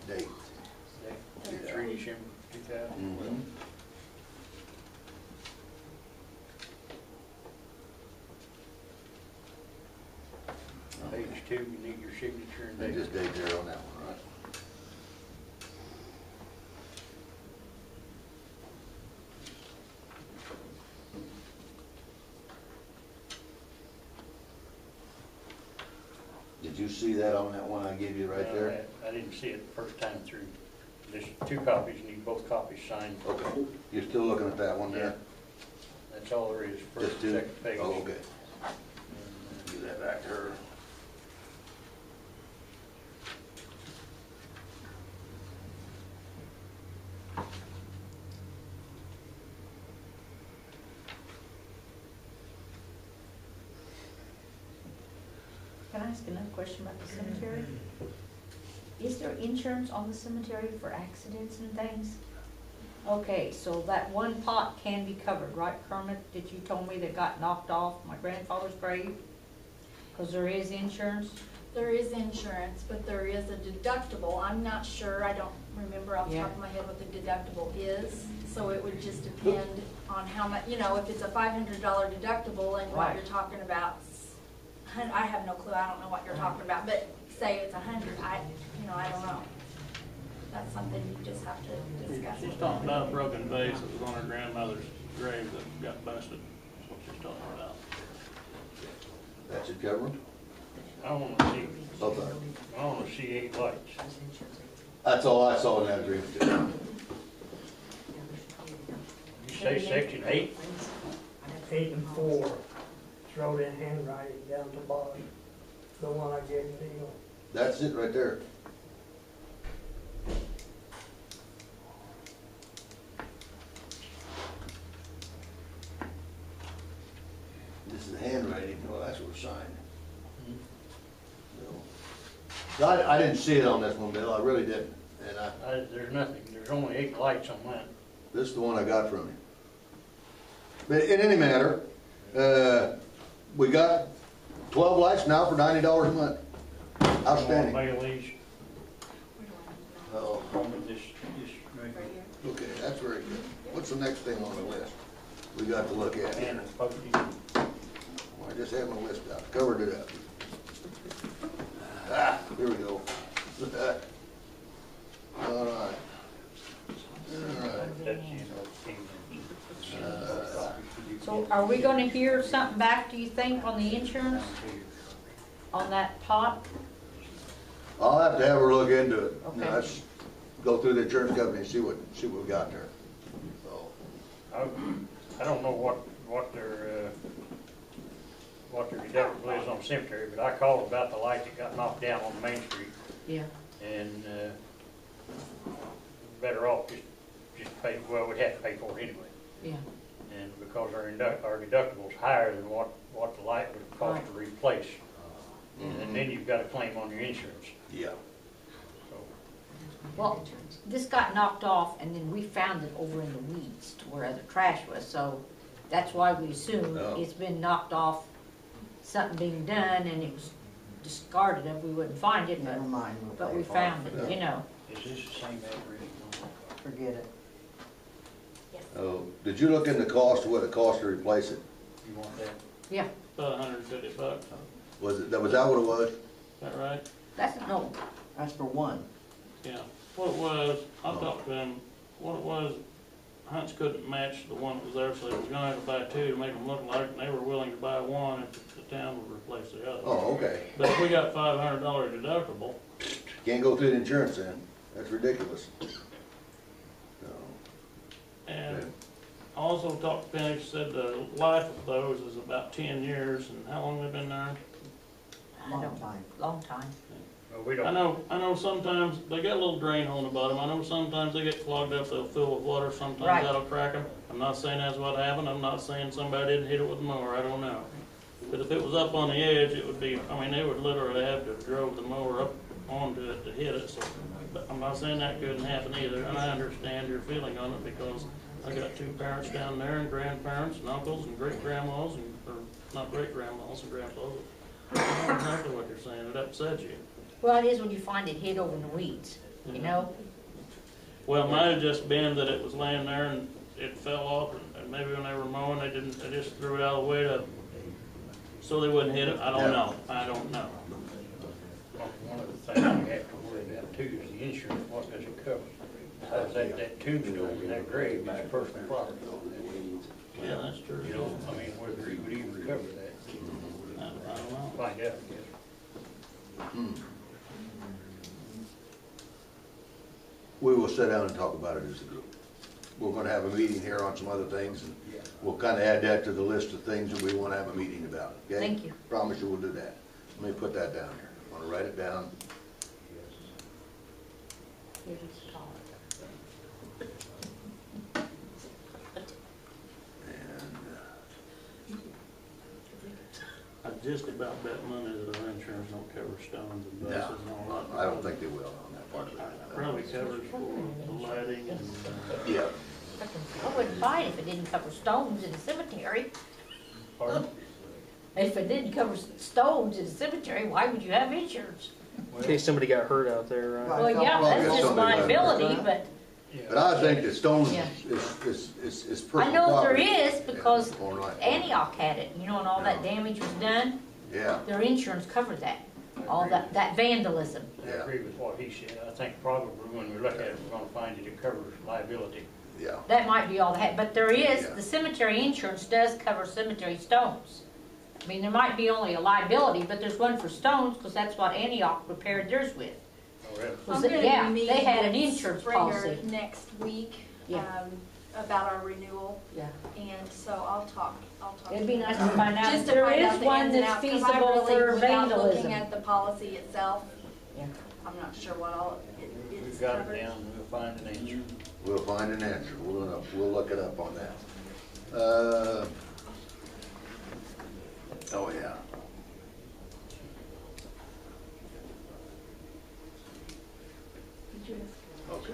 date. 3 December 2000. Mhm. Page 2, you need your signature and And date. just date there on that one, right? Did you see that on that one I gave you right there? I didn't see it the first time through. There's 2 copies, need both copies signed. Okay, you're still looking at that one Yeah. there? That's all there is, first Just and two? second page. Oh, okay. Give that back to her. Can I ask another question about the cemetery? Is there insurance on the cemetery for accidents and things? Okay, so that one pot can be covered, right, Kermit, that you told me that got knocked off my grandfather's grave? Cause there is insurance? There is insurance, but there is a deductible. I'm not sure, I don't remember off the top of my head what the deductible is. So it would just depend on how much, you know, if it's a $500 deductible and what Right. you're talking about, I have no clue, I don't know what you're talking about, but say it's 100, I don't know. That's something you just have to discuss. She's talking about a broken vase that was on her grandmother's grave that got busted. That's what she's talking about. That should cover them? I wanna see, Both of them. I wanna see 8 lights. That's all I saw in that agreement too. You say section 8? 8 and 4, it's wrote in handwriting down the bottom, the one I gave you. That's it right there. This is handwriting, well, that's what was signed. So, I didn't see it on this one, Bill, I really didn't, and There's nothing, there's only 8 lights on that. this is the one I got from him. But in any matter, we got 12 lights now for $90 a month. Outstanding. Mail these, Oh, this, okay, that's very good. What's the next thing on the list we got to look at? and postage. I just had my list out, covered it up. Ah, here we go. All right. That's, So are we gonna hear something back, do you think, on the insurance? On that pot? I'll have to have her look into it. Okay. Now, let's go through the insurance company and see what we got there. So, I don't know what their deductible is on cemetery, but I called about the light that got knocked down on Main Street, Yeah. and, better off just pay, well, we'd have to pay for it anyway. Yeah. And because our deductible's higher than what the light would cost to replace. And then you've got a claim on your insurance, yeah. so. Well, this got knocked off and then we found it over in the weeds to where the trash was, so that's why we assume Oh. it's been knocked off, something being done and it was discarded if we wouldn't find it, but we found it, you know. Is this the same address? Forget it. Oh, did you look into cost, what it cost to replace it? You want that? Yeah, About $150. Is Was that what it was? that right? that's, no, That's for one. Yeah. What it was, I talked to him, what it was, Hunts couldn't match the one that was there, so they was gonna have to buy two to make them look like they were willing to buy one if the town would replace the other. Oh, okay. But if we got $500 deductible, Can't go through the insurance then. That's ridiculous. So, and also talked to Penny, she said the life of those is about 10 years, and how long they been there? Long time. Well, we I don't, know sometimes they got a little drain hole in the bottom. I know sometimes they get clogged up, they'll fill with water, sometimes Right. that'll crack them. I'm not saying that's what happened, I'm not saying somebody didn't hit it with a mower, I don't know. But if it was up on the edge, it would be, I mean, they would literally have to have drove the mower up onto it to hit it, so. But I'm not saying that couldn't happen either, and I understand your feeling on it, because I got two parents down there, and grandparents, and uncles, and great-grandmas, and, or not great-grandmas and grandpas. I know exactly what you're saying, it upsets you. Well, it is when you find it hid over in the weeds, you know? Well, might have just been that it was laying there and it fell off, and maybe when they were mowing, they just threw it out of the way to, so they wouldn't hit it, I don't know, I don't know. one of the things we have to worry about too is the insurance, what does it cover? Because that tombstone in that grave is personal property. Yeah, that's true. You know, I mean, whether he would even recover that, I don't know. find out, I guess. we will sit down and talk about it as a group. We're gonna have a meeting here on some other things, and we'll kinda add that to the list of things that we wanna have a meeting about, okay? Thank you. Promise you we'll do that. Let me put that down here. I'm gonna write it down. Here's the card. And, I just about bet money that our insurance don't cover stones and no, buses and all that. I don't think they will on that part of it. Probably covers for the lighting and, Yeah. I wouldn't fight if it didn't cover stones in the cemetery. Pardon? If it didn't cover stones in the cemetery, why would you have insurance? In case somebody got hurt out there, right? Well, yeah, Well, that's get just somebody to- liability, but But I think that stones Yeah. is personal I know there property. is because Yeah, all right. Antioch had it, you know, and all that damage was done. Yeah, Their insurance covered that, all that vandalism. I agree with what he said. I think probably when we look at it, we're gonna find that it covers liability. yeah. That might be all that, but there is, Yeah. the cemetery insurance does cover cemetery stones. I mean, there might be only a liability, but there's one for stones, because that's what Antioch repaired theirs with. Oh, really? Was I'm it- gonna yeah, be meeting they had an with insurance Springer policy. next week, Yeah. about our renewal, Yeah. and so I'll talk. It'd be nice to find out Just if to there find out is the one ins and that's outs, 'cause I feasible really, for without looking vandalism. at the policy itself, Yeah. I'm not sure what all it's We've got covered. it down, and we'll find an answer. We'll find an answer. We'll look it up on that. Oh, yeah. Okay.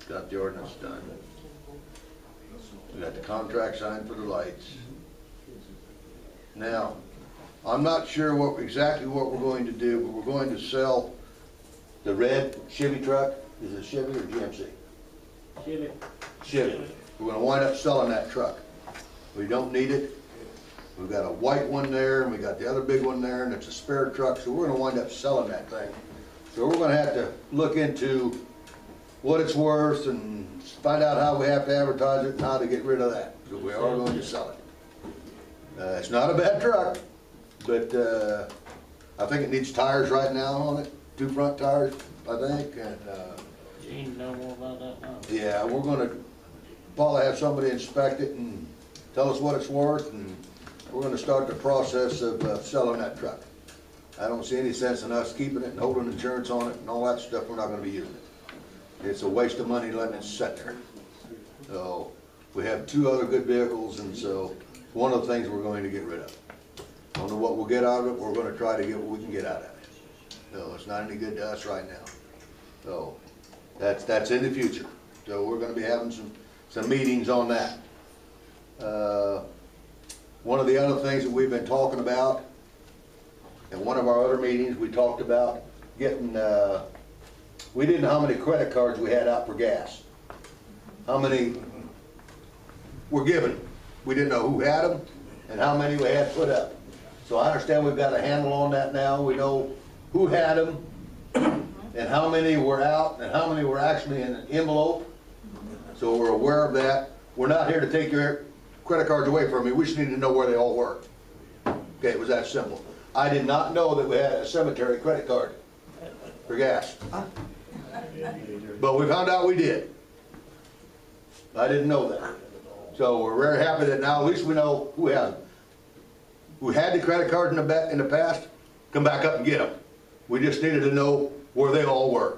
Got the ordinance done. We got the contract signed for the lights. Now, I'm not sure exactly what we're going to do, but we're going to sell the red Chevy truck. Is it Chevy or GMC? Chevy. We're gonna wind up selling that truck. We don't need it. We've got a white one there, and we got the other big one there, and it's a spare truck, so we're gonna wind up selling that thing. So we're gonna have to look into what it's worth and find out how we have to advertise it and how to get rid of that, because we are going to sell it. It's not a bad truck, but I think it needs tires right now on it, 2 front tires, I think, and Gene know more about that now. yeah, we're gonna probably have somebody inspect it and tell us what it's worth, and we're gonna start the process of selling that truck. I don't see any sense in us keeping it and holding insurance on it and all that stuff. We're not gonna be using it. It's a waste of money letting it sit there. So, we have 2 other good vehicles, and so, one of the things we're going to get rid of. Don't know what we'll get out of it, we're gonna try to get what we can get out of it. So, it's not any good to us right now. So, that's in the future. So, we're gonna be having some meetings on that. One of the other things that we've been talking about, in one of our other meetings, we talked about getting, we didn't know how many credit cards we had out for gas. How many were given. We didn't know who had them and how many we had put up. So I understand we've got a handle on that now. We know who had them and how many were out and how many were actually in an envelope. So we're aware of that. We're not here to take your credit cards away from you. We just need to know where they all were. Okay, it was that simple. I did not know that we had a cemetery credit card for gas. But we found out we did. I didn't know that. So we're very happy that now at least we know who has them. Who had the credit card in the past, come back up and get them. We just needed to know where they all were.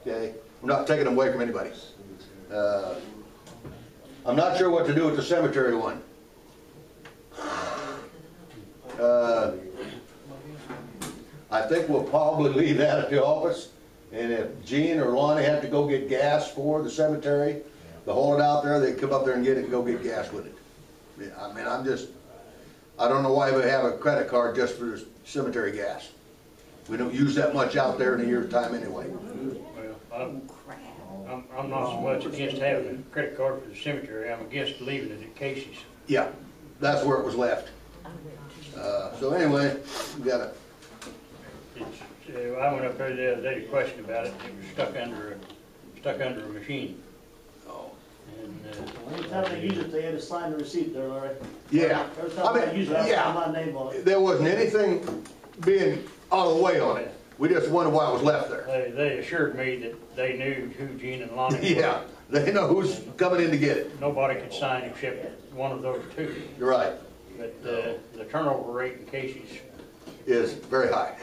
Okay? We're not taking them away from anybody. I'm not sure what to do with the cemetery one. I think we'll probably leave that at the office, and if Gene or Lonnie have to go get gas for the cemetery, to haul it out there, they come up there and get it and go get gas with it. Yeah, I mean, I don't know why we have a credit card just for the cemetery gas. We don't use that much out there in a year's time anyway. Well, I'm not so much against having a credit card for the cemetery, I'm against leaving it at Casey's. Yeah, that's where it was left. So anyway, we got a. I went up there the other day to question about it, it was stuck under a machine. Oh. And, Anytime they use it, they had to sign the receipt there, Larry. Yeah. Every time they use it, I have my name on it. There wasn't anything being out of the way on it. We just wondered why it was left there. They assured me that they knew who Gene and Lonnie were. Yeah, they know who's coming in to get it. Nobody could sign except one of those two. You're right. But the turnover rate in Casey's Is very high,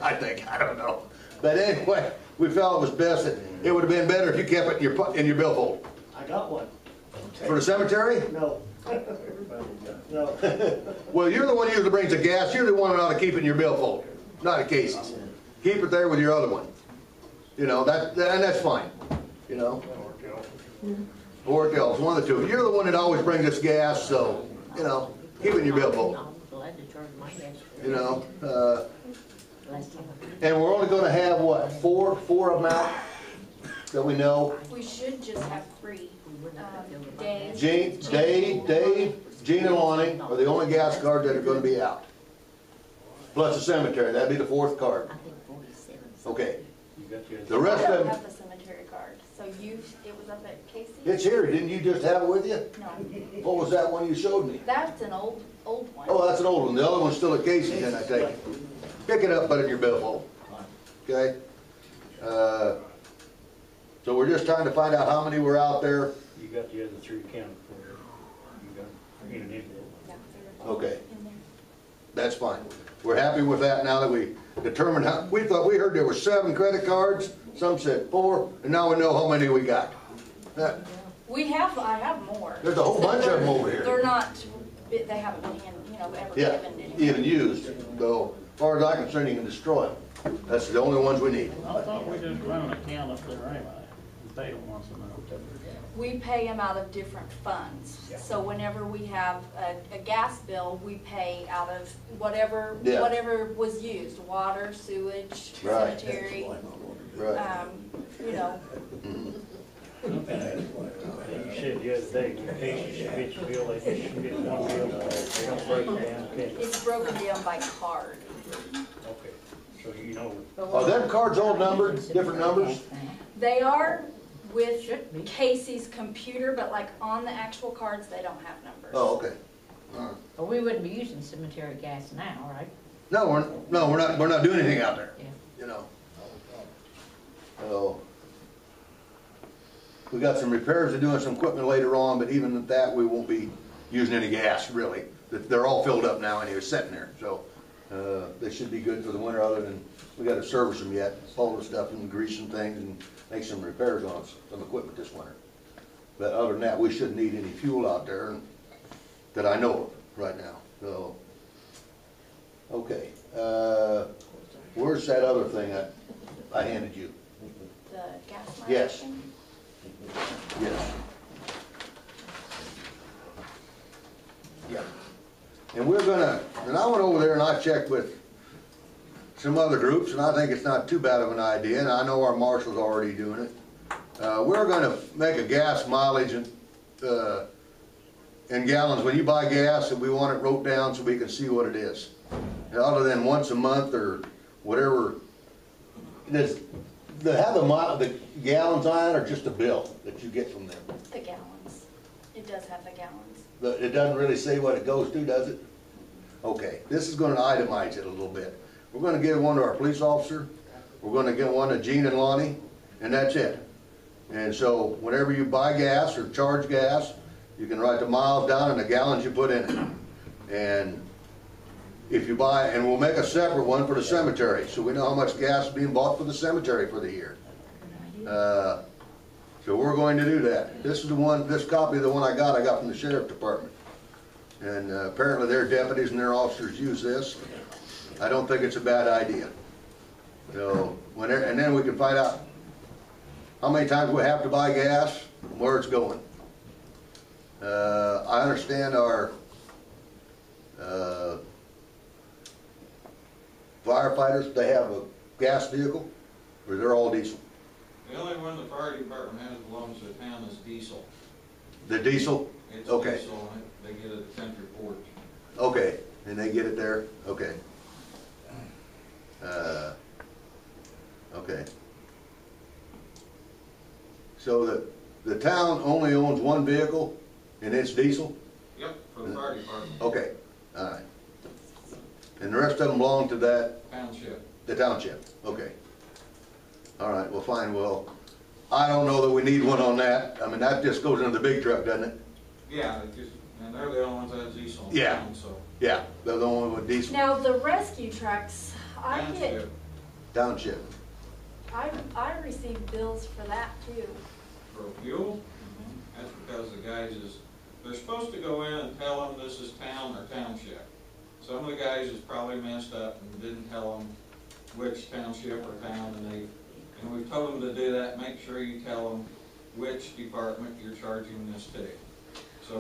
I think. I don't know. But anyway, we felt it was best that it would have been better if you kept it in your billfold. I got one. For the cemetery? No. No. Well, you're the one who usually brings the gas. You're the one who ought to keep it in your billfold, not at Casey's. Keep it there with your other one. You know, and that's fine, you know. Or else, one of the two. You're the one that always brings us gas, so, you know, keep it in your billfold. You know, and we're only gonna have, what, four of them out that we know? We should just have 3. Dave. Dave, Gene and Lonnie are the only gas cards that are gonna be out. Plus the cemetery, that'd be the 4th card. Okay. The rest I of don't them, have the cemetery card, so it was up at Casey? it's here, didn't you just have it with you? No, What was that one you showed me? that's an old one. Oh, that's an old one, the other one's still at Casey's, then I take it. Pick it up, put it in your billfold, okay? So we're just trying to find out how many were out there. You got the other 3 counted for. You got in an envelope. Okay, that's fine. We're happy with that now that we determined how, we heard there were 7 credit cards, some said 4, and now we know how many we got. I have more. There's a whole bunch of them over here. They're not, they haven't been, ever Yeah, given anyone. even used, so as far as I'm concerned, you can destroy them. That's the only ones we need. I thought we just run an account up there anyway, and pay them once a month. We pay them out of different funds. So whenever we have a gas bill, we pay out of whatever was used, water, sewage, Right. cemetery, Right. you know. You said the other day, in Casey's gets a bill, they just get one bill, they don't break it down, okay? It's broken down by card. Okay, so you know. Are them cards all numbered, different numbers? They are with Casey's computer, but like on the actual cards, they don't have numbers. Oh, okay. Well, we wouldn't be using cemetery gas now, right? No, we're not doing anything out there, Yeah. you know. So, we got some repairs to do on some equipment later on, but even at that, we won't be using any gas, really. They're all filled up now and they're sitting there, so, they should be good for the winter, other than, we gotta service them yet, all the stuff and grease some things and make some repairs on some equipment this winter. But other than that, we shouldn't need any fuel out there that I know of right now, so. Okay, where's that other thing I handed you? The gas line Yes. thing? Yes. Yeah. And and I went over there and I checked with some other groups, and I think it's not too bad of an idea, and I know our marshal's already doing it. We're gonna make a gas mileage in gallons. When you buy gas, and we want it wrote down so we can see what it is. And other than once a month or whatever, they have the gallons on it, or just a bill that you get from them? the gallons. It does have the gallons. But it doesn't really say what it goes to, does it? Okay, this is gonna itemize it a little bit. We're gonna give one to our police officer, we're gonna give one to Gene and Lonnie, and that's it. And so whenever you buy gas or charge gas, you can write the miles down and the gallons you put in it. And if you buy, and we'll make a separate one for the cemetery, so we know how much gas is being bought for the cemetery for the year. So we're going to do that. This is the one, this copy of the one I got from the sheriff department. And apparently their deputies and their officers use this. I don't think it's a bad idea. So, and then we can find out how many times we have to buy gas, and where it's going. I understand our firefighters, they have a gas vehicle, or they're all diesel? The only one the fire department has belongs to the town is diesel. The diesel? It's Okay. diesel, and they get it at Country Porch. Okay, and they get it there? Okay. Okay. So the town only owns one vehicle, and it's diesel? Yep, for the fire department. Okay, all right. And the rest of them belong to that? Township. The township, okay. All right, well, fine, well, I don't know that we need one on that. I mean, that just goes into the big truck, doesn't it? Yeah, and they're the only ones that have diesel in Yeah. town, so. Yeah, they're the only one with diesel. Now, the rescue trucks, I get, Township. Township. I receive bills for that too. For fuel, that's because the guys they're supposed to go in and tell them this is town or township. Some of the guys is probably messed up and didn't tell them which township or town, and we've told them to do that. Make sure you tell them which department you're charging this to. So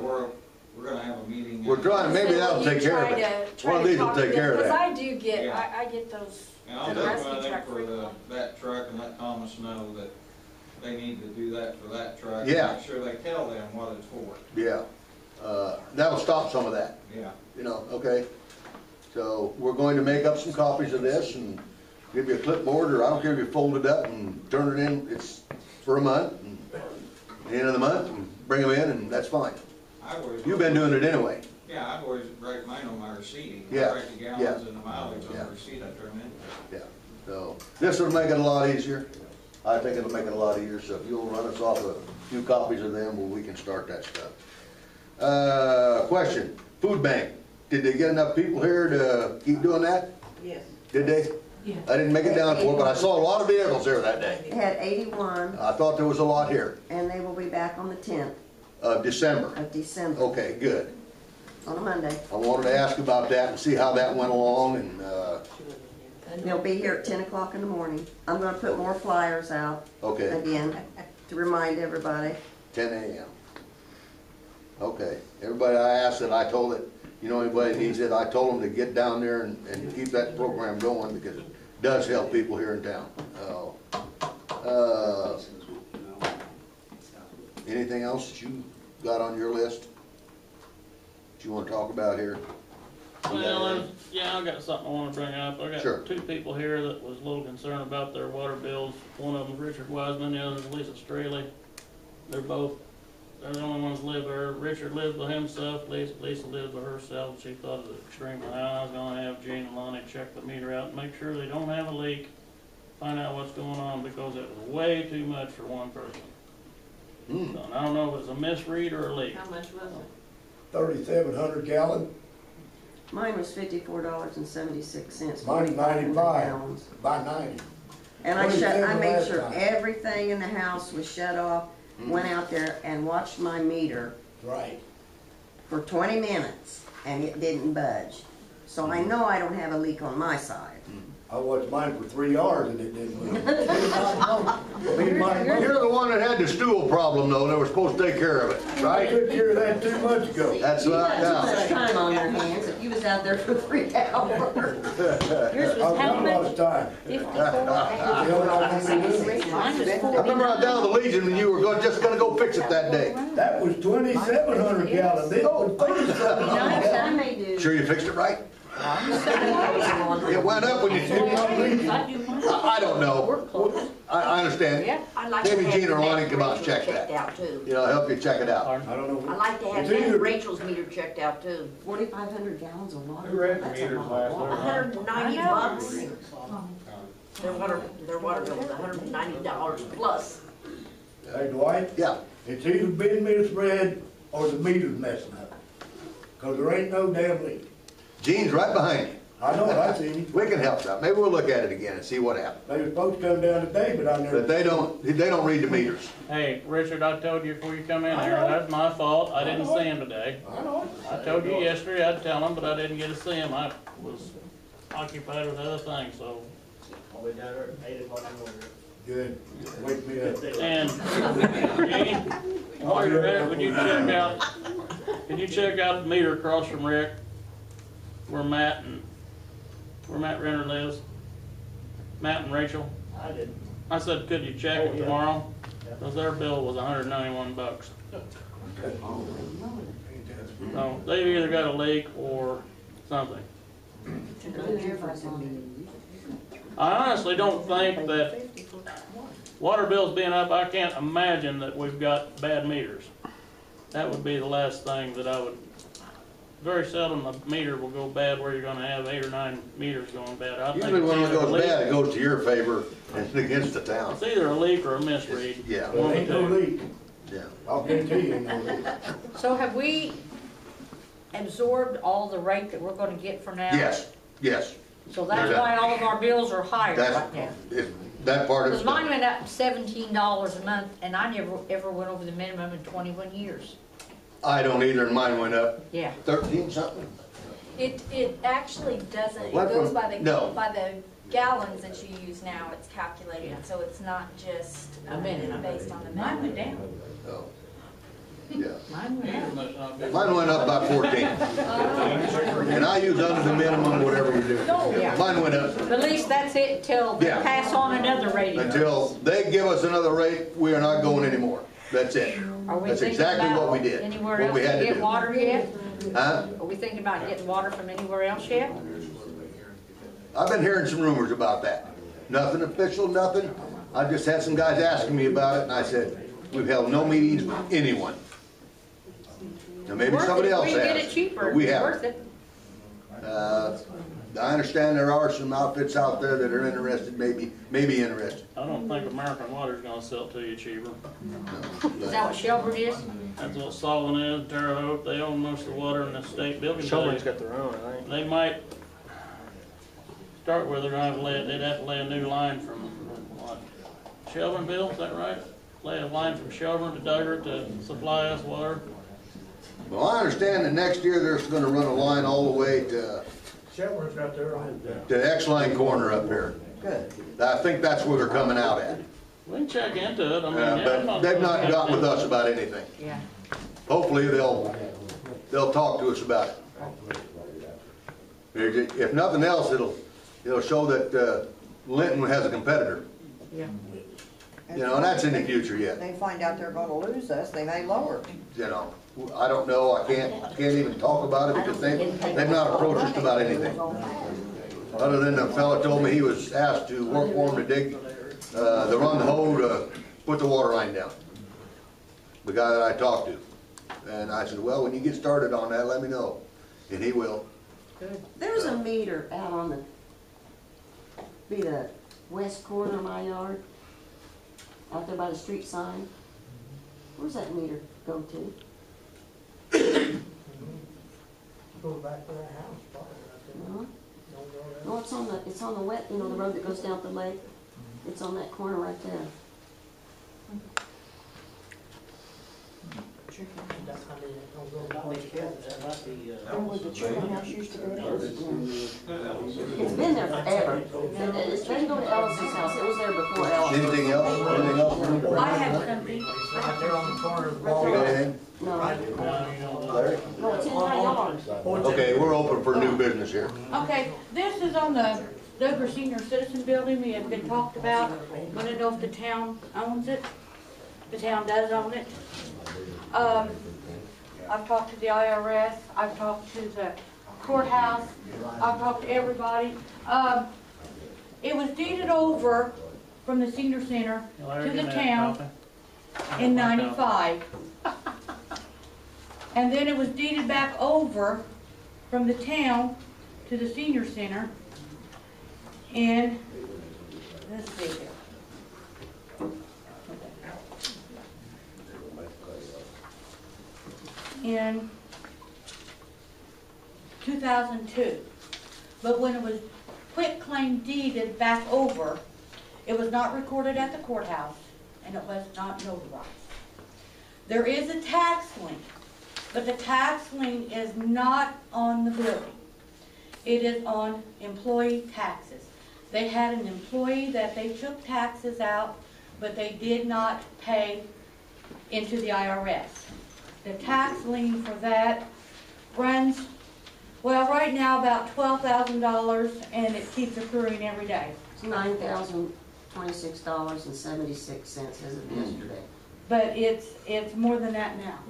we're gonna have a meeting. We're trying, maybe that'll take care of it. One of these will take care of Because that. I do get, Yeah. I get those, And I'll the let rescue one of them truck for frequently. that truck and let Thomas know that they need to do that for that truck. Yeah. Make sure they tell them what it's for. Yeah. That'll stop some of that, Yeah. you know, okay? So we're going to make up some copies of this and give you a clipboard, or I don't care if you fold it up and turn it in, it's for a month, and at the end of the month, and bring them in, and that's fine. You've been doing it anyway. Yeah, I've always write mine on my receipt. Yeah, I write the yeah. gallons and the mileage on Yeah. the receipt I turn in. Yeah, so this will make it a lot easier. I think it'll make it a lot easier, so if you'll run us off a few copies of them, well, we can start that stuff. Question, food bank, did they get enough people here to keep doing that? Yes. Did they? Yeah. I didn't make it down for it, but I saw a lot of vehicles there that day. It had 81, I thought there was a lot here, and they will be back on the 10th of December. of December, Okay, good. on a Monday. I wanted to ask about that and see how that went along, and, They'll be here at 10 o'clock in the morning. I'm gonna put more flyers out okay, again to remind everybody. 10 a.m. Okay, everybody I asked that, I told it, you know, anybody needs it, I told them to get down there and keep that program going, because it does help people here in town. Anything else that you got on your list that you want to talk about here? Well, yeah, I got something I wanna bring up. I Sure. got two people here that was a little concerned about their water bills. One of them's Richard Wiseman, the other's Lisa Straley. They're the only ones that live there. Richard lives by himself, Lisa lives by herself. She thought it was extremely high. I was gonna have Gene and Lonnie check the meter out and make sure they don't have a leak. Find out what's going on, because it was way too much for one person. So, and I don't know if it's a misread or a leak. How much was it? 3,700 gallon, Mine was $54.76. mine's 45 95, gallons. by 90. And I 27 made last sure time. everything in the house was shut off, went out there and watched my meter Right. for 20 minutes, and it didn't budge. So I know I don't have a leak on my side. I watched mine for 3 hours and it didn't move. You're You're the one that had the stool problem, though, they were supposed to take care of it, I right? took care of that 2 months ago. That's You right, got too much yeah. time on your hands if you was out there for 3 hours. Yours I've was how got a lot much? of time. 54. Mine was I 40. remember out down at the Legion when you were just gonna go fix it that day. That was 2,700 gallons, this was 3,700 I gallons. may do. Sure you fixed it right? It went up when you, I do mine. I don't know. We're close. I understand. Yeah. I'd like to Maybe have Gene or Lonnie that come out and Rachel check that. checked out too. You know, help you check it out. I don't know. I'd like to have It's either- that Rachel's meter checked out too. 4,500 gallons of water. Who read the That's a meters lot of last water. year? $190. Their water bill was $190 plus. Hey, Dwight, Yeah. it's either been misread or the meter's messing up. 'Cause there ain't no damn leak. Gene's right behind you. I know, I seen him. We can help out. Maybe we'll look at it again and see what happened. They were supposed to come down today, but I never. But they don't read the meters. Hey, Richard, I told you before you come in here, that's my fault, I didn't see him today. I know it. I told you yesterday I'd tell him, but I didn't get to see him, I was occupied with other things, so. I'll be down there at 8 o'clock in the morning. Good. Wake me up. And, Gene, while you're there, would you check out the meter across from Rick, where Matt Renner lives? Matt and Rachel? I did. I said, could you check it tomorrow? Cause their bill was $191. So, they've either got a leak or something. I honestly don't think that water bills being up, I can't imagine that we've got bad meters. That would be the last thing that I would, very seldom a meter will go bad where you're gonna have 8 or 9 meters going bad. I think Usually it's when it either a goes leak- bad, it goes to your favor and against the town. It's either a leak or a misread. Yeah. There ain't no leak. Yeah. I'll guarantee you ain't no leak. So have we absorbed all the rate that we're gonna get for now? Yes, yes. So that's There's why all of our bills are higher That's, right now. that part of Because it. mine went up $17 a month, and I never, ever went over the minimum in 21 years. I don't either, and mine went up Yeah. 13 something. It actually doesn't, it What goes from- by no. the gallons that you use now, it's calculated, so it's not just A minute. based on the Mine went minimum. down. Oh. Yeah. Mine went down. Must not be- Mine went up by 14. And I use under the minimum, whatever you do. Yeah. Mine went up. But at least that's it till they Yeah. pass on another rate. Until they give us another rate, we are not going anymore. That's it. Are we That's thinking exactly about what we did. anywhere What else we had to to get do. water yet? Huh? Are we thinking about getting water from anywhere else yet? I've been hearing some rumors about that. Nothing official, nothing. I just had some guys asking me about it, and I said, we've held no meetings with anyone. Now, maybe somebody else We can get it has, cheaper, but we it's haven't. worth it. I understand there are some outfits out there that are interested, maybe interested. I don't think American Water's gonna sell it to you cheaper. Is that what Shelburne is? That's what Sullivan is, Terre Haute, they own most of the water in the state building. Shelburne's got their own, I think. They might start where they're gonna have to they'd have to lay a new line from, what, Shelburneville, is that right? Lay a line from Shelburne to Duggar to supply us water. Well, I understand that next year they're gonna run a line all the way to Shelburne's got their own. X-Line corner up here. Good. I think that's where they're coming out at. We can check into it, I mean, yeah, I'm But they've not opposed to got with it. us about anything. Yeah. Hopefully, they'll talk to us about it. If nothing else, it'll show that Linton has a competitor. Yeah. You know, and that's in the future yet. They find out they're gonna lose us, they may lower. You know, I don't know, I can't even talk about it because they've not approached us about anything. Other than the fella told me he was asked to work for him to dig, to run the hole to put the water line down. The guy that I talked to. And I said, well, when you get started on that, let me know. And he will. Good. There's a meter out on the west corner of my yard, out there by the street sign. Where's that meter go to? Go back to that house, probably, I think. No, Don't go there. no, it's on the wet, the road that goes down to the lake. It's on that corner right there. That's how they don't go down the hill. That might be, Where the chicken house used to be. It's been there forever. And it's been going to Ellis's house. It was there before Ellis. Anything else? Anything else? I have something. right there on the corner of You Ball. got anything? No, Larry? no, it's in my yard. Okay, we're open for new business here. Okay, this is on the Duggar Senior Citizen Building, we have been talked about. Want to know if the town owns it? The town does own it. I've talked to the IRS, I've talked to the courthouse, I've talked to everybody. It was deeded over from the senior center to the town in '95. And then it was deeded back over from the town to the senior center in, let's see here. In 2002. But when it was quitclaim deeded back over, it was not recorded at the courthouse and it was not notarized. There is a tax lien, but the tax lien is not on the building. It is on employee taxes. They had an employee that they took taxes out, but they did not pay into the IRS. The tax lien for that runs, well, right now about $12,000, and it keeps accruing every day. It's $9,026.76 as of yesterday. But it's more than that now.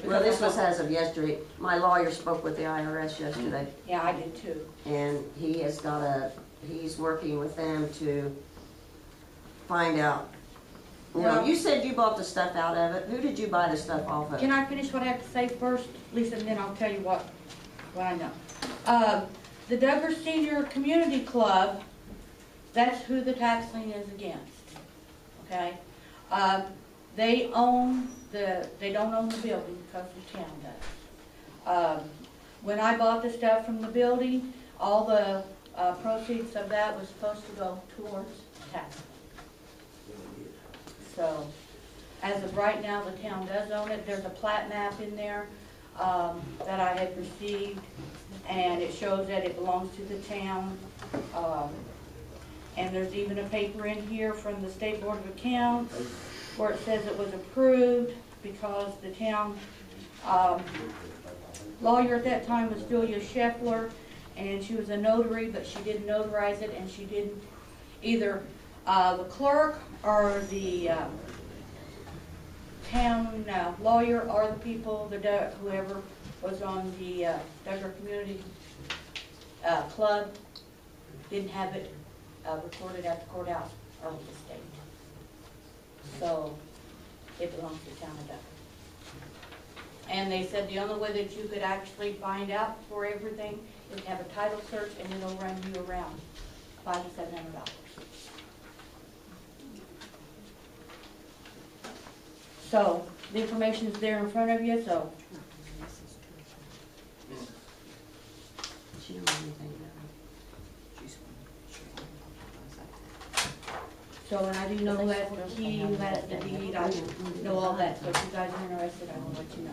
Well, this was as of yesterday. My lawyer spoke with the IRS yesterday. Yeah, I did too. And he has he's working with them to find out. No, you said you bought the stuff out of it. Who did you buy the stuff off of? Can I finish what I have to say first, Lisa, and then I'll tell you what I know. The Douglas Senior Community Club, that's who the tax lien is against, okay? They don't own the building because the town does. When I bought the stuff from the building, all the proceeds of that was supposed to go towards tax. So, as of right now, the town does own it. There's a plat map in there that I had received, and it shows that it belongs to the town. And there's even a paper in here from the State Board of Accounts where it says it was approved because the town lawyer at that time was Julia Scheffler, and she was a notary, but she didn't notarize it, and she didn't either. The clerk or the town lawyer or the people, whoever was on the Douglas Community Club, didn't have it recorded at the courthouse or with the state. So it belongs to the town of Douglas. And they said the only way that you could actually find out for everything is to have a title search, and it'll run you around $500 to $700. So, the information is there in front of you, so. She don't know anything about it. So, and I do know that he who has the deed, I know all that, so if you guys are interested, I will let you know.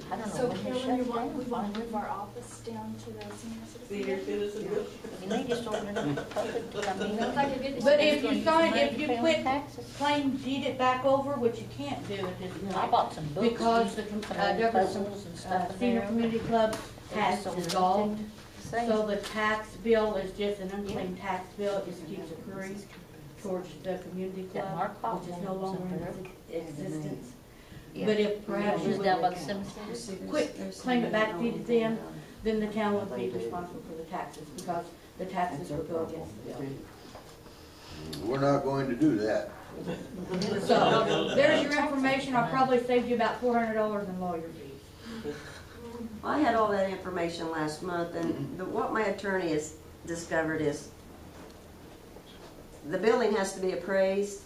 I don't know. So Carolyn, we want to move our office down to the senior citizen? You need to sort it out. Sounds like a good. But if you quit claim deed it back over, which you can't do at this point. I bought some books. Because the Douglas Senior Community Club has dissolved. So the tax bill is just an unclaimed tax bill, it just keeps accruing towards the community club, which is no longer in existence. But if perhaps you would quit, claim it back, deed it in, then the town would be responsible for the taxes, because the taxes would go against the bill. We're not going to do that. So, there's your information. I probably saved you about $400 in lawyer fees. I had all that information last month, and what my attorney has discovered is the building has to be appraised,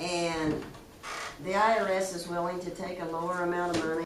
and the IRS is willing to take a lower amount of money